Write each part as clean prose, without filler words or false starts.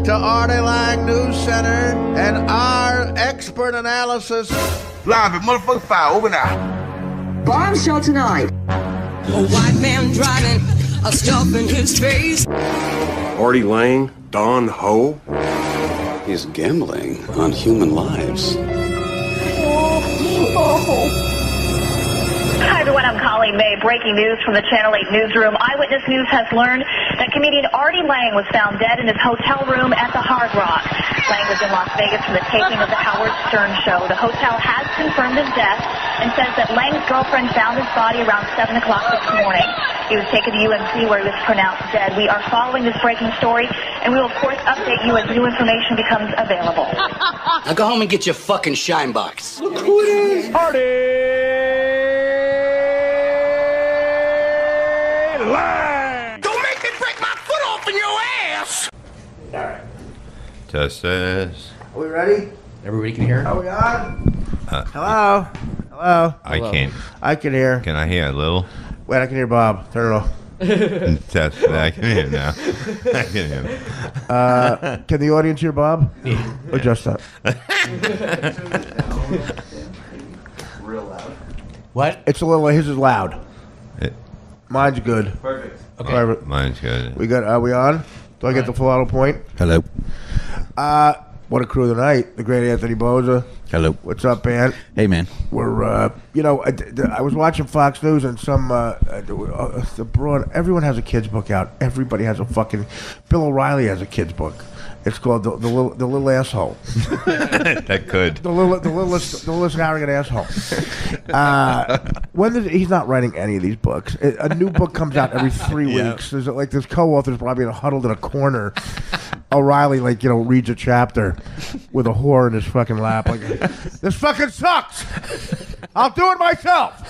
back to Artie Lang News Center and our expert analysis. Live at motherfucking 5, over now. Bombshell tonight. A white man driving a stuff in his face. Artie Lang, Don Ho. He's gambling on human lives. Hi everyone, I'm Colleen May. Breaking news from the Channel 8 newsroom. Eyewitness News has learned that comedian Artie Lang was found dead in his hotel room at the Hard Rock. Lang was in Las Vegas for the taping of the Howard Stern show. The hotel has confirmed his death and says that Lang's girlfriend found his body around 7 o'clock this morning. He was taken to UMC where he was pronounced dead. We are following this breaking story, and we will of course update you as new information becomes available. Now go home and get your fucking shine box. Look who it is. Artie Lang. Don't make me break my foot off in your ass. All right. Test this. Are we ready? Everybody can hear? Are we on? Hello? Hello? I can't. I can hear. Can I hear a little? Wait, I can hear Bob. Turn it off. Test that. I can hear now. I can hear him. Can the audience hear Bob? Yeah. Or just that? Real loud. What? It's a little. His is loud. Mine's good. Perfect. Okay. Perfect. Mine's good. We got. Are we on? Do I get the full auto point? Hello. What a crew tonight. The great Anthony Bozza. Hello. What's up, man? Hey, man. We're, I was watching Fox News and the broad, everyone has a kid's book out. Everybody has a fucking, Bill O'Reilly has a kid's book. It's called the little asshole. That could. The littlest arrogant asshole. He's not writing any of these books. A new book comes out every 3 weeks. There's like this co-author's probably huddled in a corner. O'Reilly, reads a chapter with a whore in his fucking lap. Like, this fucking sucks. I'll do it myself.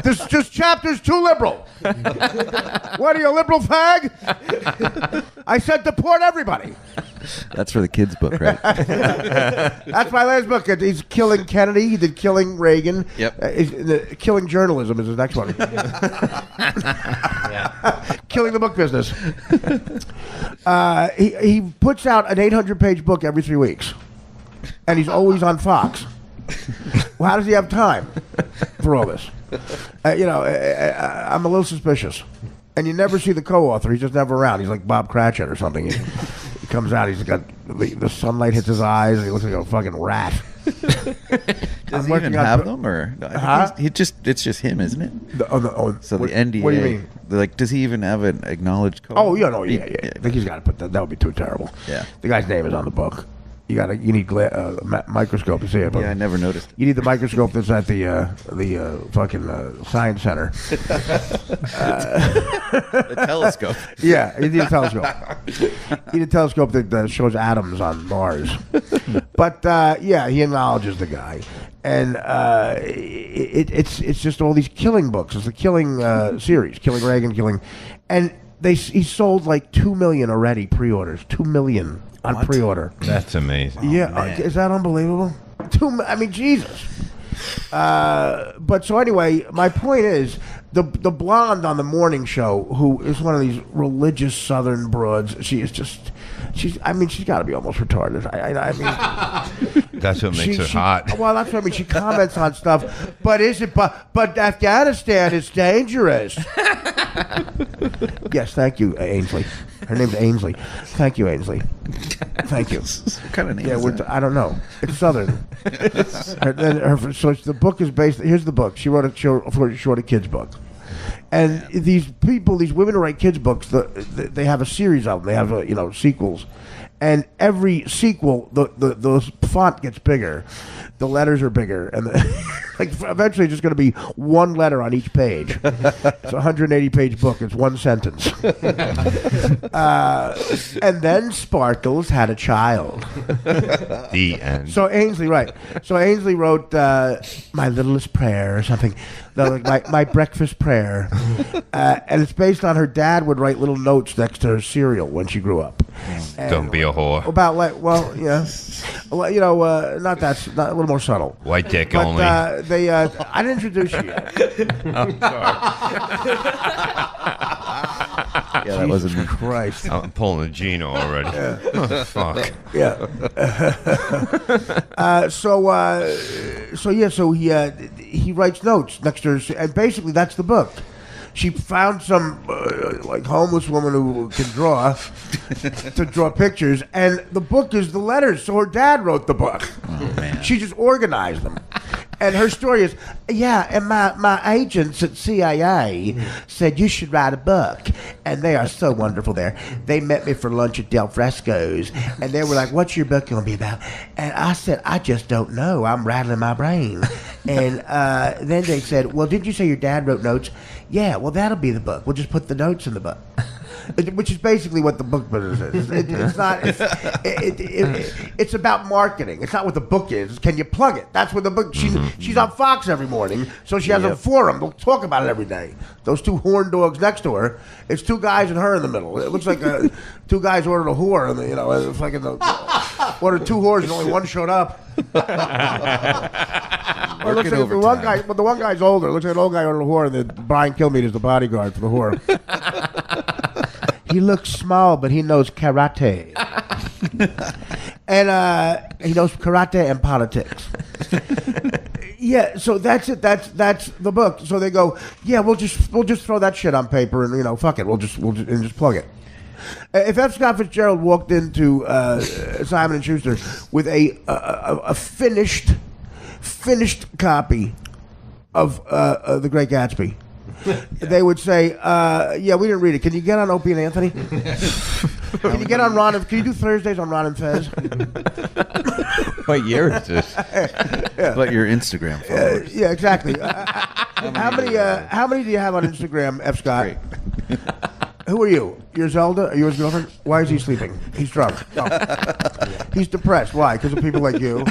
This chapter's too liberal. What are you, a liberal fag? I said deport everybody. That's for the kids' book, right? That's my last book. He's killing Kennedy. He did Killing Reagan. Yep. Killing Journalism is his next one. Killing the book business. He puts out an 800-page book every 3 weeks. And he's always on Fox. Well, how does he have time for all this? I'm a little suspicious. And you never see the co-author. He's just never around. He's like Bob Cratchit or something. He comes out. He's got the sunlight hits his eyes. And he looks like a fucking rat. Does he even have them, or it's just him, isn't it? So the NDA. What do you mean? Does he even have an acknowledged co? Oh, yeah. I think he's got to put that. That would be too terrible. Yeah. The guy's name is on the book. You need microscope to see it. Yeah, I never noticed. You need the microscope that's at the fucking science center. The telescope. Yeah, you need a telescope. You need a telescope that shows atoms on Mars. But he acknowledges the guy, and it's just all these killing books. It's the killing series, Killing Reagan, and he sold like 2 million already pre-orders. 2 million. On pre-order. That's amazing. Is that unbelievable? Jesus. But so anyway, my point is the blonde on the morning show, who is one of these religious Southern broads. She's got to be almost retarded. That's what makes her hot. Well, that's what I mean. She comments on stuff, but Afghanistan is dangerous. Yes, thank you, Ainsley. Her name's Ainsley. Thank you, Ainsley. Thank you. What kind of name is that? I don't know. It's Southern. So the book is based. Here's the book. She wrote a kid's book. And these women who write kids' books, they have a series of them. They have sequels, and every sequel, the font gets bigger, the letters are bigger, and eventually, it's just going to be one letter on each page. It's a 180-page book. It's one sentence. And then Sparkles had a child. The end. So Ainsley, right? So Ainsley wrote My Littlest Prayer or something. My breakfast prayer, and it's based on her dad would write little notes next to her cereal when she grew up. And don't be a whore. About not a little more subtle. White dick but, only. I didn't introduce you yet. Oh, sorry. that wasn't me. Christ. I'm pulling a Gino already. Yeah. Oh, fuck. Yeah. So he writes notes next to her, and basically that's the book. She found some like homeless woman who can draw to draw pictures, and the book is the letters. So her dad wrote the book. Oh, man. She just organized them. And her story is, and my agents at CIA said you should write a book. And they are so wonderful there. They met me for lunch at Del Fresco's, and they were like, what's your book going to be about? And I said, I just don't know. I'm rattling my brain. And then they said, well, did you say your dad wrote notes? Yeah, well, that'll be the book. We'll just put the notes in the book. Which is basically what the book business is. It's not. It's about marketing. It's not what the book is. Can you plug it? That's what the book. She's on Fox every morning, so she has a forum. They'll talk about it every day. Those two horn dogs next to her. It's two guys and her in the middle. It looks like two guys ordered a whore, and it's like ordered two whores and only one showed up. Or it looks like the one guy's older. It looks like an old guy ordered a whore, and then Brian Kilmeade is the bodyguard for the whore. He looks small, but he knows karate. And he knows karate and politics. Yeah, so that's it. That's the book. So they go, yeah, we'll just throw that shit on paper and fuck it. We'll just plug it. If F. Scott Fitzgerald walked into Simon & Schuster with a finished copy of The Great Gatsby, they would say, yeah, we didn't read it. Can you get on Opie and Anthony? Can you get on Ron? Can you do Thursdays on Ron and Fez? What year is this? What your Instagram followers? Yeah, exactly. How many do you have on Instagram, F. Scott? Great. Who are you? You're Zelda? Are you his girlfriend? Why is he sleeping? He's drunk. No. He's depressed. Why? Because of people like you.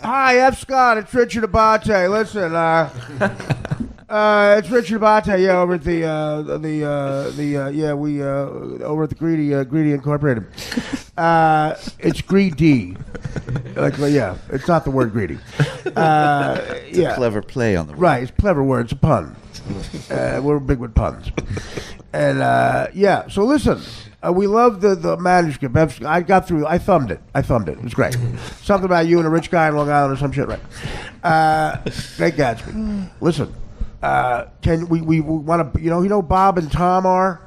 Hi, F. Scott. It's Richard Abate. Listen, it's Richard Abate. Yeah, over at over at the Greedy Incorporated. It's greedy. It's not the word greedy. It's a clever play on the word. Right, it's a clever word. It's a pun. We're big with puns. And so listen. We love the manuscript. I got through. I thumbed it. It was great. Something about you and a rich guy in Long Island or some shit, right? Great Gatsby. Listen, can we want to? You know Bob and Tom are.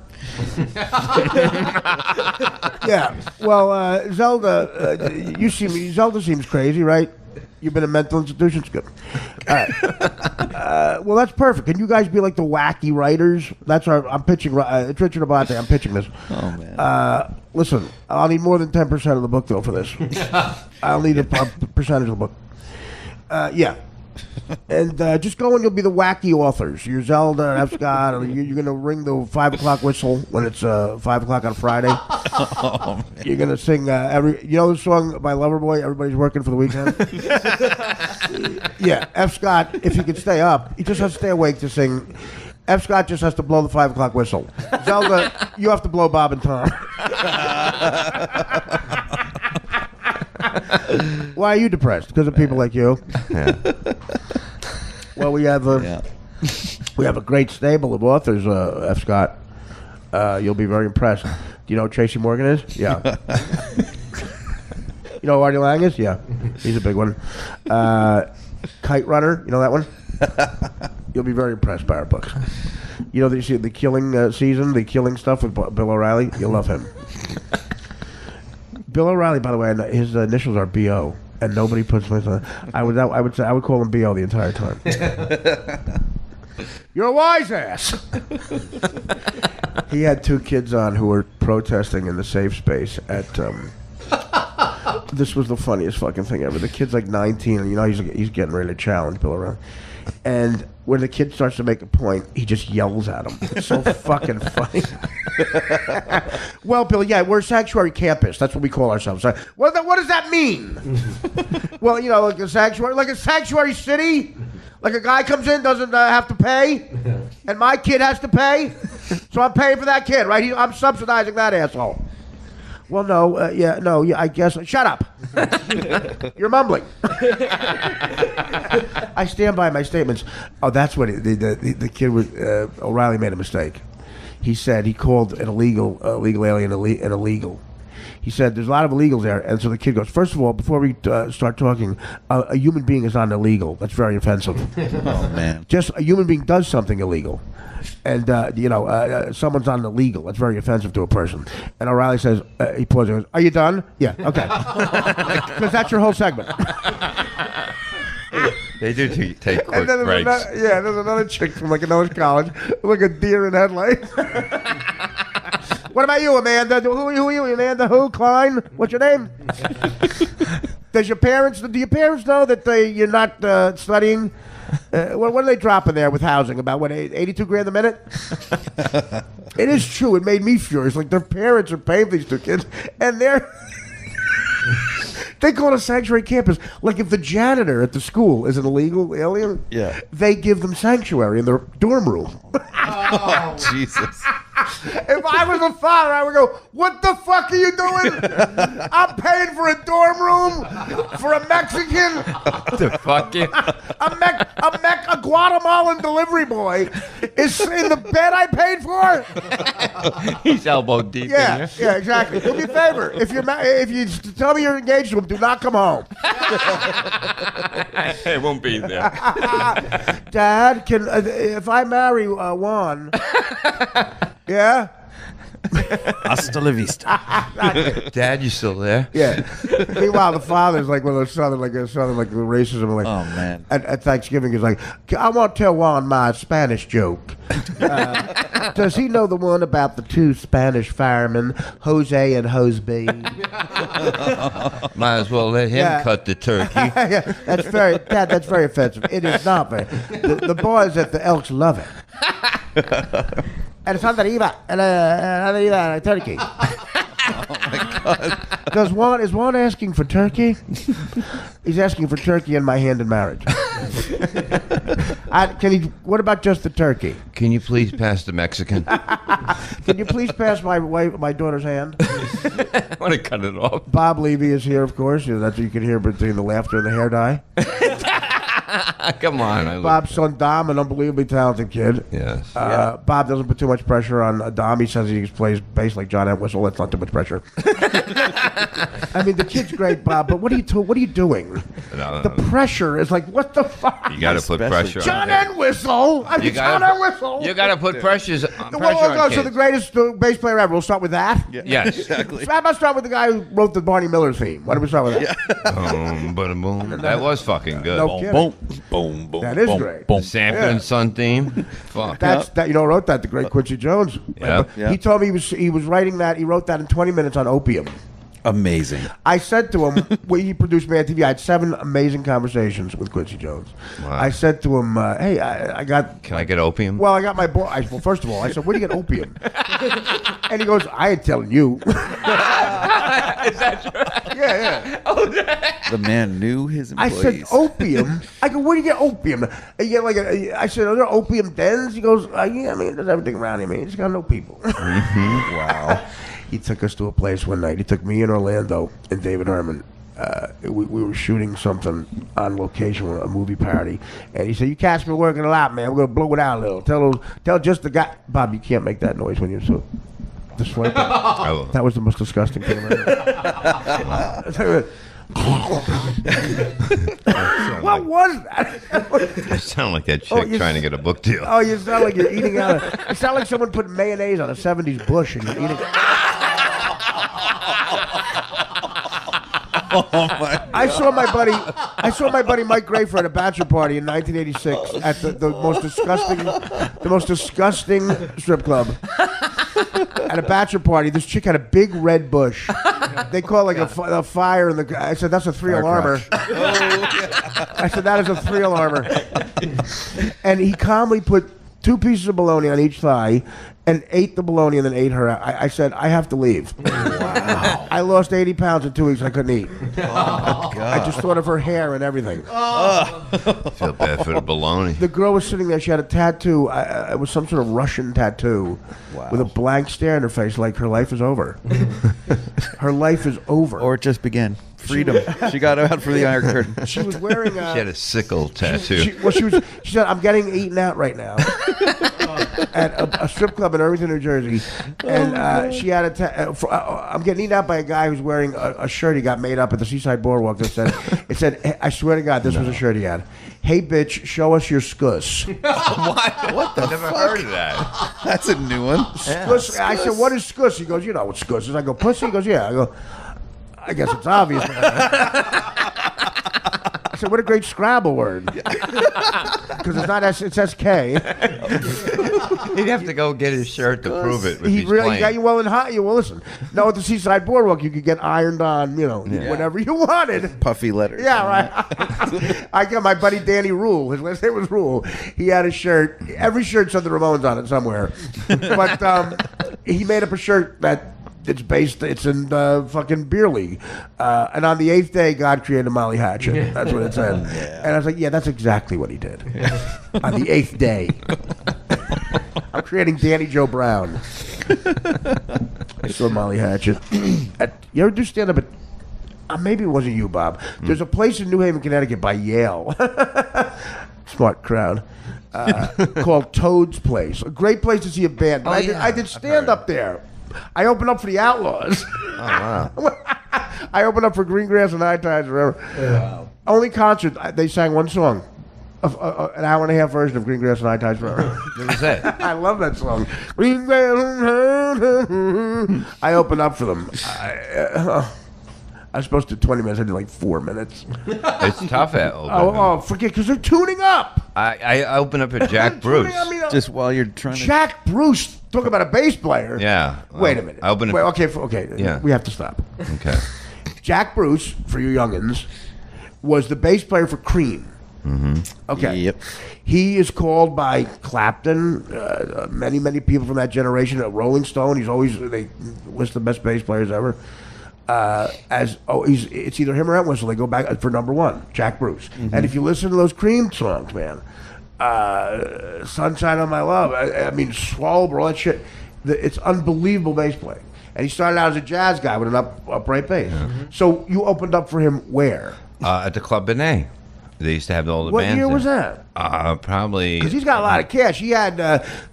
Yeah. Well, Zelda, Zelda seems crazy, right? You've been in mental institutions. Good. All right. Well, that's perfect. Can you guys be like the wacky writers? I'm pitching. It's Richard Abate. I'm pitching this. Oh, man. Listen, I'll need more than 10% of the book, though, for this. I'll need a percentage of the book. Yeah. And just go and you'll be the wacky authors. You're Zelda, F. Scott, or you're going to ring the 5 o'clock whistle when it's 5 o'clock on Friday. Oh, you're going to sing the song by Loverboy, Everybody's Working for the Weekend? Yeah, F. Scott, if he can stay up, he just has to stay awake to sing. F. Scott just has to blow the 5 o'clock whistle. Zelda, you have to blow Bob and Tom. Why are you depressed? Because of people like you? Yeah. Well, we have a great stable of authors, F. Scott. You'll be very impressed. Do you know who Tracy Morgan is? Yeah. You know who Artie Lang is? Yeah. He's a big one. Kite Runner, you know that one? You'll be very impressed by our books. You know the Killing season, the Killing stuff with Bill O'Reilly? You'll love him. Bill O'Reilly, by the way, his initials are B.O., and nobody puts his on. I would call him B.O. the entire time. You're a wise ass. He had 2 kids on who were protesting in the safe space at. This was the funniest fucking thing ever. The kid's like 19, and he's getting ready to challenge Bill O'Reilly. And when the kid starts to make a point, he just yells at him. It's so fucking funny. Well, Bill, yeah, we're a sanctuary campus. That's what we call ourselves. What does that mean? Well, like a sanctuary city. Like a guy comes in, doesn't have to pay, and my kid has to pay, so I'm paying for that kid, right? I'm subsidizing that asshole. Well, no, I guess. Shut up. You're mumbling. I stand by my statements. Oh, that's what the kid was. O'Reilly made a mistake. He said he called an illegal alien an illegal. He said there's a lot of illegals there, and so the kid goes, first of all, before we start talking, a human being is not illegal. That's very offensive. Oh, man. Just a human being does something illegal. And, someone's not illegal. That's very offensive to a person. And O'Reilly says, he pauses and goes, are you done? Yeah, okay. Because that's your whole segment. They do take quick there's breaks. There's another chick from like another college, like a deer in headlights. What about you, Amanda? Who are you, Amanda? Who? Klein? What's your name? Do your parents know that you're not studying? What are they dropping there with housing? About what, $82,000 a minute? It is true. It made me furious. Like their parents are paying for these two kids, and they call it a sanctuary campus. Like if the janitor at the school is an illegal alien, they give them sanctuary in their dorm room. Oh, Jesus. If I was a father, I would go, what the fuck are you doing? I'm paying for a dorm room for a Mexican. The fuck you? A Guatemalan delivery boy is in the bed I paid for. He's elbow deep in there. Yeah, exactly. Do me a favor. If you tell me you're engaged to him, do not come home. I won't be there. Dad, if I marry Juan, yeah? Hasta la vista. Dad, you still there? Yeah. Meanwhile, the father's like one of those southern, like the racism. Like, oh, man. At Thanksgiving, he's like, I want to tell Juan my Spanish joke. Does he know the one about the two Spanish firemen, Jose and Jose? Might as well let him cut the turkey. Yeah, that's very offensive. It is not very. The boys at the Elks love it. And it's arriba, and turkey. Oh my God! Is Juan asking for turkey? He's asking for turkey in my hand in marriage. What about just the turkey? Can you please pass the Mexican? Can you please pass my daughter's hand? I want to cut it off. Bob Levy is here, of course. That's what you can hear between the laughter and the hair dye. Come on. Bob's son Dom, an unbelievably talented kid. Yes. Bob doesn't put too much pressure on Dom. He says he plays bass like John Entwistle. That's not too much pressure. I mean, the kid's great, Bob, but what are you doing? The pressure is like, what the fuck? You got to put pressure on John Entwistle. John Entwistle. You got to put pressure on kids. So the greatest bass player ever. We'll start with that. Yeah. Yes. Exactly. So how about start with the guy who wrote the Barney Miller theme? Why don't we start with that? Boom, boom, boom. That was fucking good. No kidding. Boom, boom, boom. That is great. Boom. Sanford and Son theme. Fuck. That wrote that, the great Quincy Jones. Yeah. He told me he was writing that. He wrote that in 20 minutes on opium. Amazing. I said to him, when he produced Man TV, I had 7 amazing conversations with Quincy Jones. Wow. I said to him, hey, I got... Can I get opium? Well, I got my boy. Well, first of all, I said, where do you get opium? And he goes, I ain't telling you. Is that true? Yeah. The man knew his employees. I said, opium? I go, where do you get opium? And you get I said, are there opium dens? He goes, yeah, I mean, there's everything around here, man. You just got to know people. Mm-hmm. Wow. He took us to a place one night. He took me and Orlando and David Herman. We were shooting something on location, a movie party, and he said, "You cats been working a lot, man. We're gonna blow it out a little. Tell just the guy, Bob. You can't make that noise when you're so." The sweat. That was the most disgusting thing ever. What was that? You sound like that chick trying to get a book deal. Oh, you sound like you're eating out. You sound like someone put mayonnaise on a '70s bush and you're eating. Oh my! I saw my buddy Mike Grafer at a bachelor party in 1986 at the most disgusting strip club. At a bachelor party, this chick had a big red bush. They call it like a fire in the. I said that's a 3-alarmer. I said that is a 3-alarmer. And he calmly put 2 pieces of bologna on each thigh, and ate the bologna and then ate her. I said I have to leave. Wow. Wow. I lost 80 pounds in 2 weeks. I couldn't eat. Oh, God. I just thought of her hair and everything. Feel bad for the baloney. The girl was sitting there. She had a tattoo. It was some sort of Russian tattoo with a blank stare in her face, like her life is over. Her life is over. Or it just began. Freedom. She got out for the Iron Curtain. She was wearing She had a sickle tattoo. She said, I'm getting eaten out right now. At a strip club in Irvington, New Jersey. And she had I'm getting eaten out by a guy who's wearing a shirt he got made up at the Seaside Boardwalk that said, I swear to God, this was a shirt he had. Hey, bitch, show us your scuss. What the I never heard of that. That's a new one. Scuss. I said, what is scuss? He goes, you know what scuss is. I go, pussy? He goes, yeah. I go, I guess it's obvious. I said, what a great Scrabble word. Because it's not it's SK. He'd have to go get his shirt to prove it. He really got you well and hot. Well, listen. No, at the Seaside Boardwalk, you could get ironed on, whatever you wanted. Puffy letters. Yeah, right. I got my buddy Danny Rule. His last name was Rule. He had a shirt. Every shirt said the Ramones on it somewhere. But he made up a shirt that it's in fucking beer league. And on the 8th day, God created Molly Hatchet. That's what it said. And I was like, yeah, that's exactly what he did. On the 8th day. I'm creating Danny Joe Brown. I saw Molly Hatchet. You ever do stand-up at... maybe it wasn't you, Bob. There's a place in New Haven, Connecticut by Yale. Smart crowd. Called Toad's Place. A great place to see a band. But I did stand-up there. I opened up for the Outlaws. Oh, wow. I opened up for Green Grass and High Tides forever. Wow. Only concert, they sang one song. An hour and a half version of Green Grass and High Tides forever. What was that? I love that song. Green Grass and I opened up for them. I was supposed to do 20 minutes. I did like 4 minutes. It's tough at opening. Forget, because they're tuning up. I opened up at Jack Bruce. Just while you're trying to... Jack Bruce. Talk about a bass player. Yeah. Wait a minute. I opened okay. Yeah. We have to stop. Okay. Jack Bruce, for you youngins, was the bass player for Cream. Mm-hmm. Okay. Yep. He is called by Clapton, many people from that generation. Rolling Stone, they list the best bass players ever. It's either him or Entwistle. They go back for number one, Jack Bruce. Mm-hmm. And if you listen to those Cream songs, man, Sunshine on My Love, I mean, Swallow, all that shit, it's unbelievable bass playing. And he started out as a jazz guy with an upright bass. Yeah. Mm-hmm. So you opened up for him where? At the Club Benet. They used to have all the bands. What year was that? Probably... Because he's got a lot of cash. He had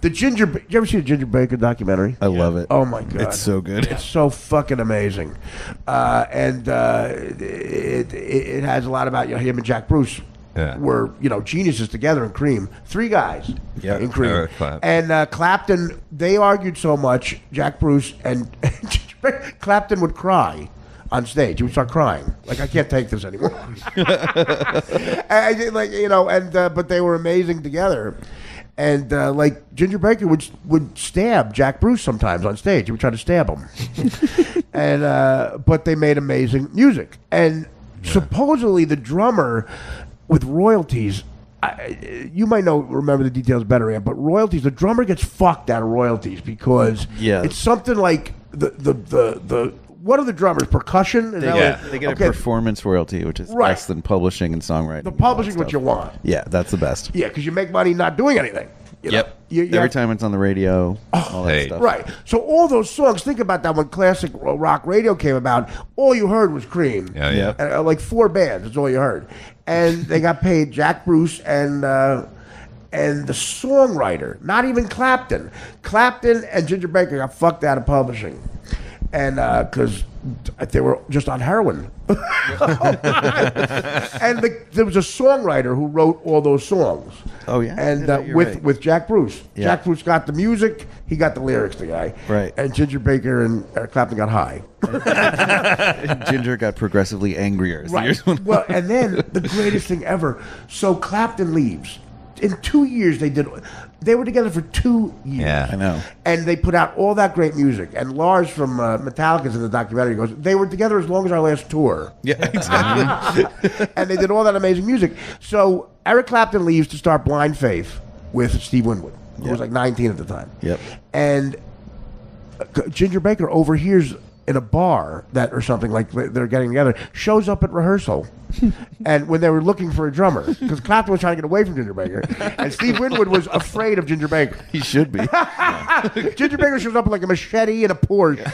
the Ginger... Did you ever see the Ginger Baker documentary? I love it. Oh, my God. It's so good. It's so fucking amazing. And it has a lot about him and Jack Bruce. Yeah. Were geniuses together in Cream. 3 guys in Cream. Eric Clapton. And Clapton, they argued so much, Jack Bruce and Clapton would cry on stage. He would start crying. Like, I can't take this anymore. But they were amazing together. And Ginger Baker would stab Jack Bruce sometimes on stage. He would try to stab him. But they made amazing music. And supposedly the drummer with royalties, you might remember the details better, Ann, but royalties, the drummer gets fucked out of royalties because it's something like the what are the drummers? Percussion? They get a performance royalty, which is less than publishing and songwriting. The publishing what you want. Yeah, that's the best. Yeah, because you make money not doing anything. Every time it's on the radio, all that stuff. Right. So all those songs, think about that when classic rock radio came about, all you heard was Cream. Yeah. And, like 4 bands, that's all you heard. And they got paid Jack Bruce and the songwriter, not even Clapton. Clapton and Ginger Baker got fucked out of publishing. And because they were just on heroin. And there was a songwriter who wrote all those songs. Oh, yeah? And with Jack Bruce. Yeah. Jack Bruce got the music, he got the lyrics, the guy. Right. And Ginger Baker and Clapton got high. Ginger got progressively angrier as the years went on. Well, and then the greatest thing ever. So Clapton leaves. In 2 years, they were together for 2 years. Yeah, I know. And they put out all that great music. And Lars from Metallica's in the documentary goes, they were together as long as our last tour. Yeah, exactly. And they did all that amazing music. So Eric Clapton leaves to start Blind Faith with Steve Winwood, who was like 19 at the time. Yep. And Ginger Baker overhears in a bar that or something like they're getting together, shows up at rehearsal. And when they were looking for a drummer, because Clapton was trying to get away from Ginger Baker, and Steve Winwood was afraid of Ginger Baker. He should be. Ginger Baker shows up with like a machete and a Porsche,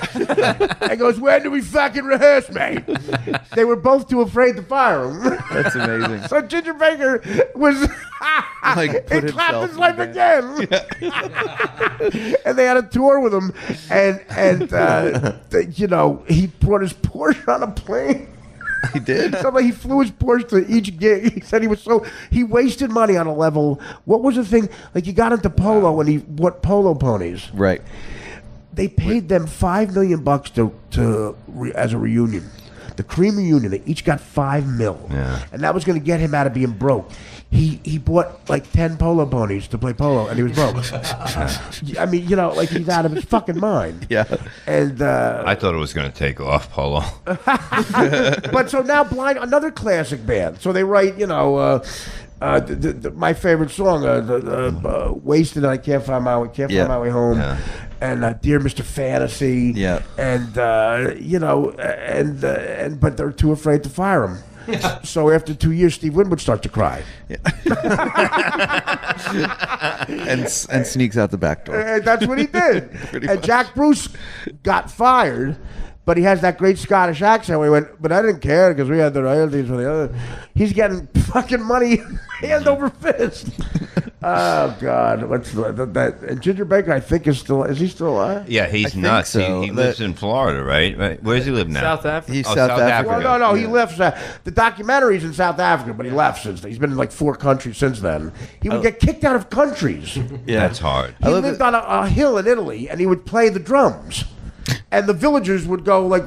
and goes, "When do we fucking rehearse, mate?" They were both too afraid to fire him. That's amazing. So Ginger Baker was like put in Clapton's life in again. Yeah. And they had a tour with him, and you know, he brought his Porsche on a plane. He did. Something he flew his Porsche to each gig. He said he wasted money on a level. What was the thing? Like, he got into polo when he bought polo ponies. Right. They paid them $5 million as a reunion. The Cream reunion. They each got $5 million. Yeah. And that was going to get him out of being broke. He bought like 10 polo ponies to play polo, and he was broke. I mean, you know, like, he's out of his fucking mind. Yeah. And I thought it was going to take off polo. But so now Blind, another classic band. So they write, you know, my favorite song, "Wasted and I Can't Find My Way Home," and "Dear Mr. Fantasy," and you know, and but they're too afraid to fire him. So after 2 years, Steve Winwood starts to cry. Yeah. and sneaks out the back door. And that's what he did. Pretty and much. Jack Bruce got fired, but he has that great Scottish accent. We went, but I didn't care because we had the royalties for the other. He's getting fucking money hand over fist. Oh God, what's that? And Ginger Baker, I think, is he still alive? Yeah, he's nuts. So. He lives in Florida, right? Where does he live now? South Africa. He's South Africa. Well, no, he left. The documentary's in South Africa, but he left since then. He's been in like 4 countries since then. He would get kicked out of countries. Yeah, That's hard. He lived on a hill in Italy, and he would play the drums. And the villagers would go, like,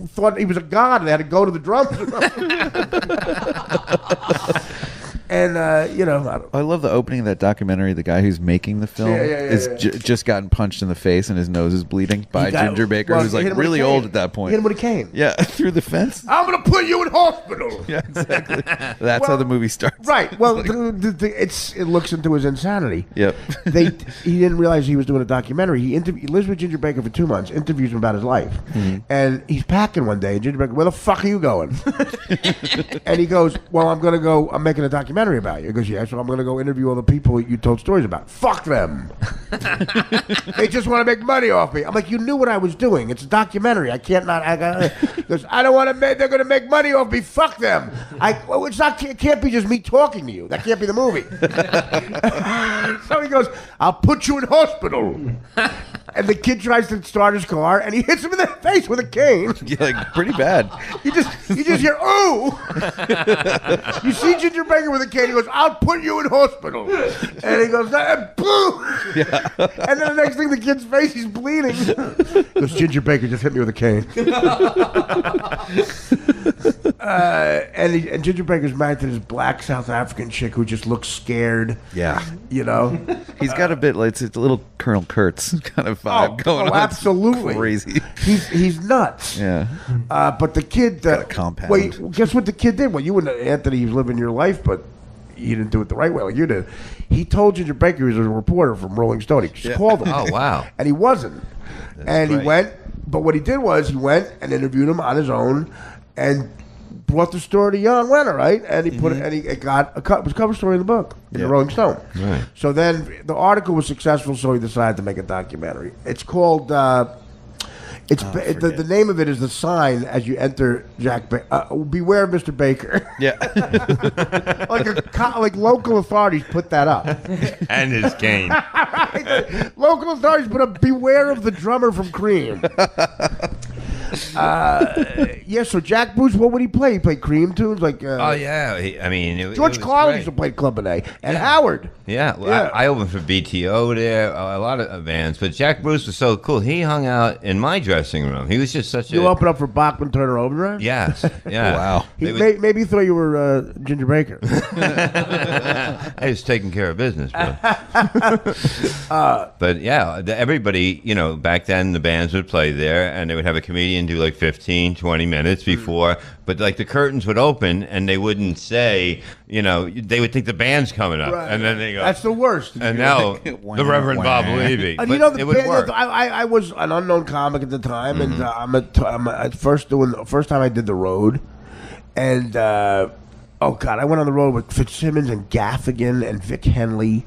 thought he was a god, and they had to go to the drums. And, you know, I love the opening of that documentary. The guy who's making the film is just gotten punched in the face and his nose is bleeding by Ginger Baker, who's like really old at that point. Hit him with a cane. Yeah, through the fence. I'm going to put you in hospital. Yeah, exactly. That's how the movie starts. Right. Well, it looks into his insanity. Yep. He didn't realize he was doing a documentary. He lives with Ginger Baker for 2 months, interviews him about his life. Mm-hmm. And he's packing one day, and Ginger Baker, "Where the fuck are you going?" And he goes, "Well, I'm making a documentary about you." He goes, "Yeah, so I'm going to go interview all the people you told stories about." "Fuck them." "They just want to make money off me." I'm like, "You knew what I was doing. It's a documentary. I can't not." He goes, "I don't want to make. They're going to make money off me. Fuck them." It can't be just me talking to you. That can't be the movie. So he goes, "I'll put you in hospital." And the kid tries to start his car, and he hits him in the face with a cane. Yeah, like pretty bad. You just hear, "Ooh!" You see Ginger Baker with a cane. He goes, "I'll put you in hospital." And he goes, "Boo!" Yeah. And then the next thing, the kid's face, he's bleeding. He goes, "Ginger Baker just hit me with a cane." And Ginger Baker's married to this black South African chick who just looks scared. Yeah. You know? He's got a bit, like, it's a little Colonel Kurtz kind of vibe going on. Absolutely. It's crazy. He's nuts. Yeah. But the kid... got a compound. Wait, guess what the kid did? Well, you and Anthony was living your life, but you didn't do it the right way like you did. He told Ginger Baker he was a reporter from Rolling Stone. He just called him. Oh, wow. And he wasn't. That's he great. went... But what he did was he went and interviewed him on his own and brought the story to Jan Wenner, right? And he put it, and it got it was a cover story in the book in the Rolling Stone. Right. So then the article was successful, so he decided to make a documentary. It's called. The name of it is The Sign as you enter Beware of Mr. Baker. Yeah. like local authorities put that up. And his cane. Right? Local authorities put up Beware of the drummer from Cream. So Jack Bruce, what would he play? He played Cream tunes like. Oh yeah, George Carlin used to play Club A, and Howard. Yeah, well, I opened for BTO there, a lot of bands, but Jack Bruce was so cool. He hung out in my dressing room. He was just such You opened up for Bachman Turner Overdrive? Yes, yeah. Wow. Maybe he thought you were Ginger Baker. I was taking care of business, bro. But yeah, everybody, back then the bands would play there, and they would have a comedian and do like 15, 20 minutes before. But like the curtains would open and they wouldn't say, they would think the band's coming up. Right. And then they go, that's the worst. And now the Reverend Bob Levy. And But it would work. I was an unknown comic at the time, and I'm first time I did the road, and oh God, I went on the road with Fitzsimmons and Gaffigan and Vic Henley.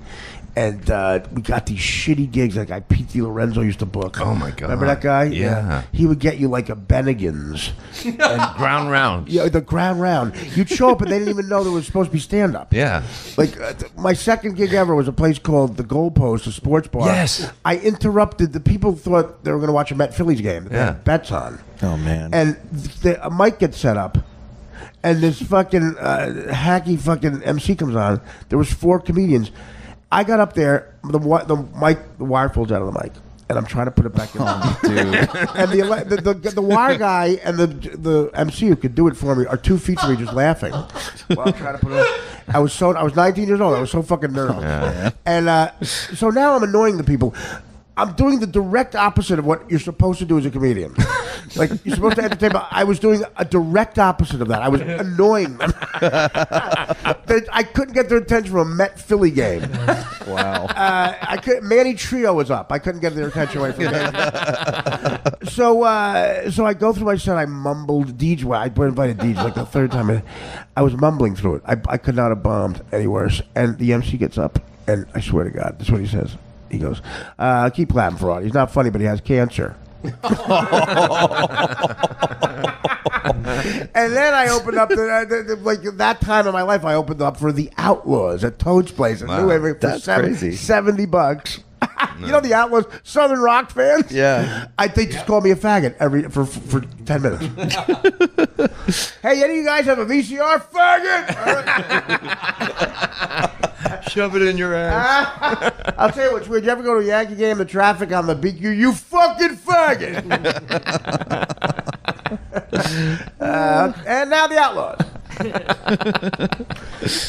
And we got these shitty gigs. That guy Pete DiLorenzo used to book. Oh my God! Remember that guy? Yeah. He would get you like a Bennigan's and ground round. Yeah, the ground round. You'd show up and they didn't even know there was supposed to be stand up. Yeah. Like my second gig ever was a place called the Goalpost, a sports bar. Yes. I interrupted. The people thought they were going to watch a Met Phillies game. They had bets on. Oh man. And a mic gets set up. And this fucking hacky fucking MC comes on. There was 4 comedians. I got up there, the wire falls out of the mic, and I'm trying to put it back in. Dude. And the wire guy and the MC who could do it for me are 2 feet from me, just laughing while I'm trying to put it on. I was 19 years old. I was so fucking nervous. Yeah. And so now I'm annoying the people. I'm doing the direct opposite of what you're supposed to do as a comedian. Like, you're supposed to entertain, but I was doing a direct opposite of that. I was annoying them. I couldn't get their attention from a Met Philly game. Wow. Manny Trio was up. I couldn't get their attention away from that. So I go through my set. I mumbled. Deej, I invited Deej like the 3rd time. I was mumbling through it. I could not have bombed any worse. And the MC gets up, and I swear to God, this is what he says. He goes, keep clapping for Artie. He's not funny, but he has cancer. And then I opened up, like that time of my life, I opened up for the Outlaws at Toad's Place. Wow, that's crazy. $70. You know the Outlaws, Southern rock fans? Yeah. They just called me a faggot for 10 minutes. Hey, any of you guys have a VCR? Faggot! Shove it in your ass. I'll tell you what's weird. You ever go to a Yankee game, the traffic on the beat, you fucking faggot! And now the Outlaws.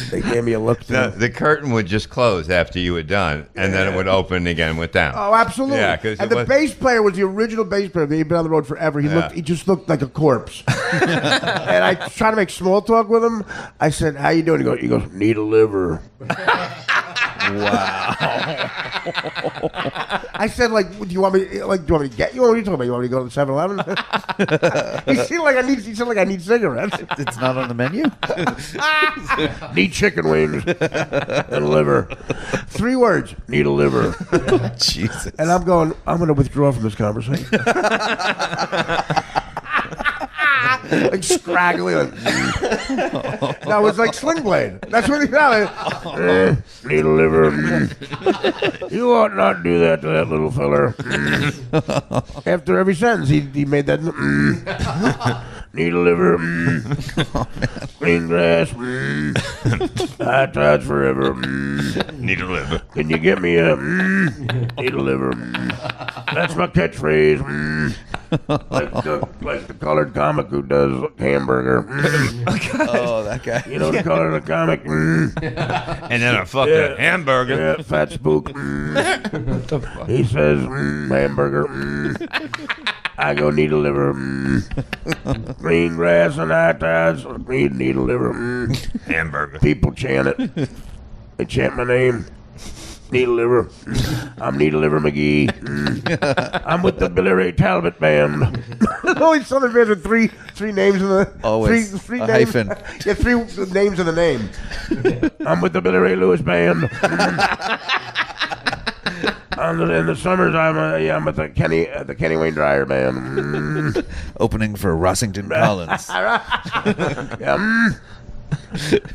They gave me a look. The curtain would just close after you were done, and then it would open again with them. Oh, absolutely. Yeah, and the bass player was the original bass player. He'd been on the road forever. He just looked like a corpse. And I tried to make small talk with him. I said, "How you doing?" He goes, "Need a liver." Wow. I said, "Do you want me to get you? What are you talking about? You want me to go to 7-Eleven?" He said like I need cigarettes. It's not on the menu? Need chicken wings and a liver. 3 words. Need a liver. Jesus. And I'm going to withdraw from this conversation. Like scraggly. No, it was like Sling Blade. That's what he sounded. Need a liver. You ought not do that to that little feller. After every sentence, he made that. Need a liver. Green grass. High tides forever. Need a liver. Can you get me a need a liver? That's my catchphrase. Like the colored comic who does hamburger. Oh, that guy. You know the color of the comic? And then a fucking hamburger. Yeah, fat spook. He says hamburger. I go need a liver. Green grass and high tides. Need a liver. Hamburger. People chant it. They chant my name. Need a liver. I'm Need a Liver McGee. I'm with the Billy Ray Talbot band. Only Southern bands with three names in the always three a names. hyphen. Yeah, 3 names in the name. I'm with the Billy Ray Lewis band. In the summers, I'm with the Kenny Wayne Dyer band. Opening for Rossington Collins.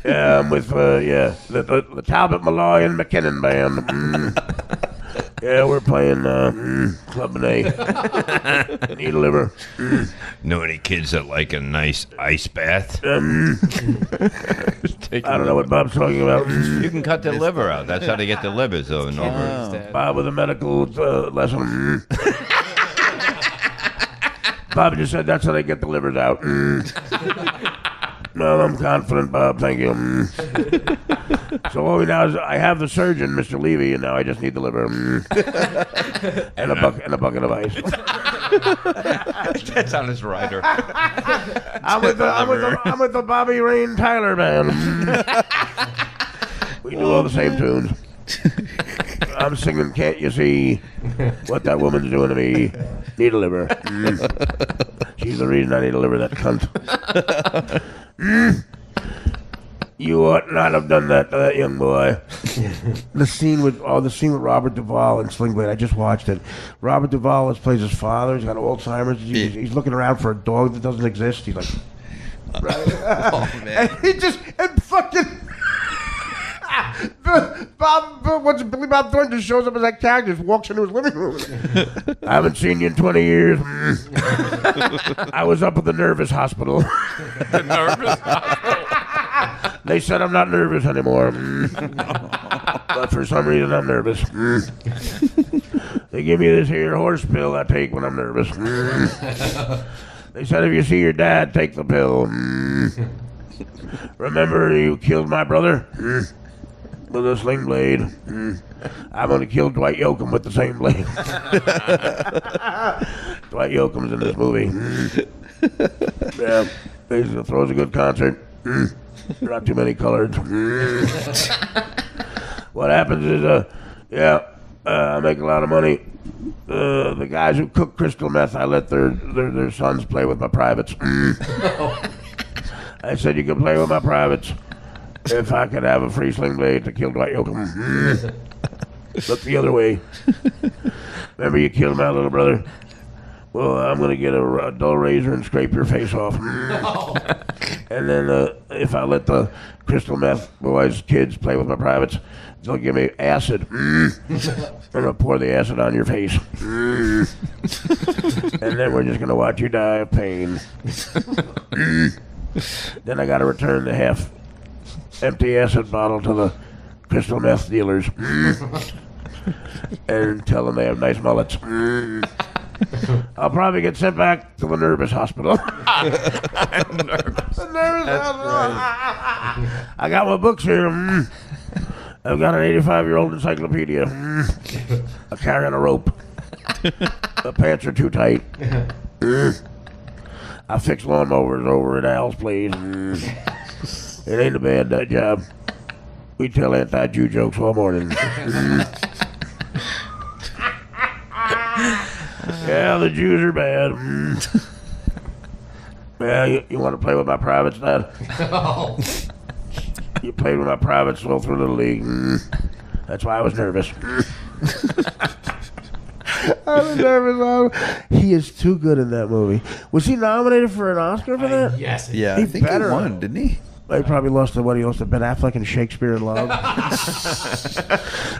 Yeah, I'm with the Talbot Malloy and McKinnon band. Yeah, we're playing Club A. Need a liver. Know any kids that like a nice ice bath? I don't know what Bob's talking about. You can cut the liver out. That's how they get the livers over and over. Bob with a medical lesson. Bob just said that's how they get the livers out. No, I'm confident, Bob. Thank you. So what we now is I have the surgeon, Mr. Levy, and now I just need the liver and a bucket of ice. That's on his rider. I'm with the Bobby Rain Tyler band. We do all the same tunes. I'm singing "Can't You See What That Woman's Doing to Me?" Need a liver. She's the reason I need to liver that cunt. You ought not have done that to that young boy. The scene with Robert Duvall in Sling Blade. I just watched it. Robert Duvall plays his father. He's got Alzheimer's. He's looking around for a dog that doesn't exist. He's like, right? Oh man! And he just fucking. Billy Bob Thornton just shows up as that character, just walks into his living room. I haven't seen you in 20 years. I was up at the nervous hospital. The nervous hospital? They said I'm not nervous anymore. But for some reason I'm nervous. They give me this here horse pill I take when I'm nervous. They said if you see your dad, take the pill. Remember you killed my brother? With a sling blade. I'm going to kill Dwight Yoakam with the same blade. Dwight Yoakam's in this movie. Yeah, basically throws a good concert. Not too many colors. What happens is, I make a lot of money. The guys who cook crystal meth, I let their sons play with my privates. I said you can play with my privates if I could have a free sling blade to kill Dwight Yoakam. Look the other way. Remember you killed my little brother? Well, I'm going to get a dull razor and scrape your face off. And then if I let the crystal meth boys, kids play with my privates, they'll give me acid. I'm going to pour the acid on your face. And then we're just going to watch you die of pain. Then I got to return the half-empty acid bottle to the crystal meth dealers and tell them they have nice mullets. I'll probably get sent back to the nervous hospital. The nervous hospital. I got my books here. I've got an 85-year-old encyclopedia. I carry on a rope. The pants are too tight. I fix lawnmowers over at Al's place. It ain't a bad job. We tell anti-Jew jokes all morning. Yeah, the Jews are bad. Yeah, you want to play with my privates, Dad? You played with my privates all through the league. That's why I was nervous. I was nervous. He is too good in that movie. Was he nominated for an Oscar for that? Yes. Yeah, I think he won, didn't he? He probably lost to what he lost to Ben Affleck in Shakespeare in Love.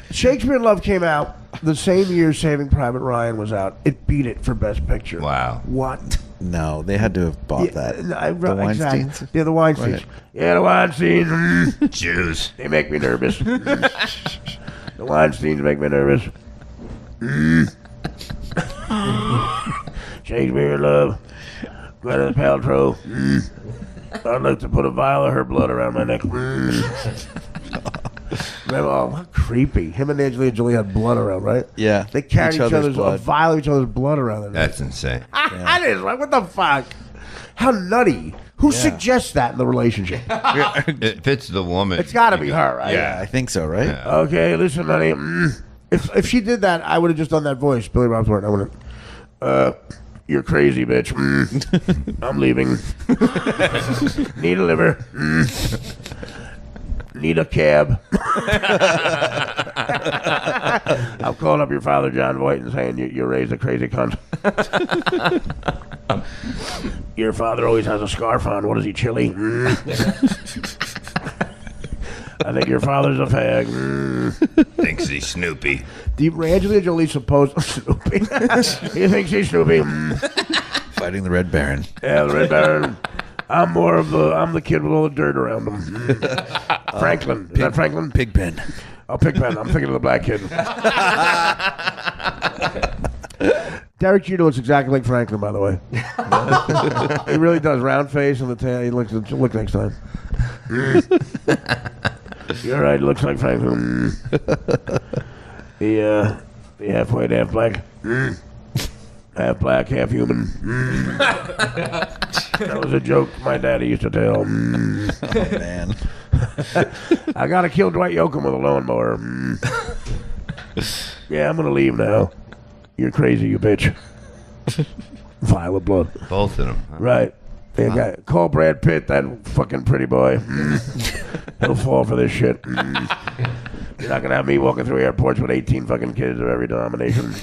Shakespeare in Love came out the same year Saving Private Ryan was out. It beat it for Best Picture. Wow. What? No, they had to have bought that. The Weinsteins? Exactly. Yeah, the Weinsteins. Right. Yeah, the Weinsteins. Jews. They make me nervous. The Weinsteins make me nervous. Shakespeare in Love. Gwyneth Paltrow. I'd like to put a vial of her blood around my neck. Oh, how creepy. Him and Angelina Jolie had blood around, right? Yeah. They carried each other's blood. a vial of each other's blood around their neck. That's insane. That is right. What the fuck? How nutty. Who suggests that in the relationship? If it's the woman, It's got to be her, right? Yeah, I think so, right? Yeah. Okay, listen, honey. If she did that, I would have just done that voice, Billy Bob Thornton. I would have. You're crazy, bitch. I'm leaving. Need a liver. Need a cab. I'm calling up your father, John Voight, and saying you raised a crazy cunt. Your father always has a scarf on. What is he, chilly? I think your father's a fag. thinks he's Snoopy. Angelina Jolie supposed Snoopy. He thinks he's Snoopy. Fighting the Red Baron. Yeah, the Red Baron. I'm the kid with all the dirt around him. Franklin. Is that Franklin? Pigpen. Oh, Pigpen. I'm thinking of the black kid. Derek Jeter looks exactly like Franklin, by the way. He really does. Round face and the tail. He looks. Look next time. You're right. Looks like Frank. The half white, half black. Half black, half human. That was a joke my daddy used to tell. Oh, man. I gotta kill Dwight Yoakam with a lawnmower. Yeah, I'm gonna leave now. You're crazy, you bitch. Vial of blood. Both of them. Huh? Right. Yeah, call Brad Pitt, that fucking pretty boy. He'll fall for this shit. You're not gonna have me walking through airports with 18 fucking kids of every denomination.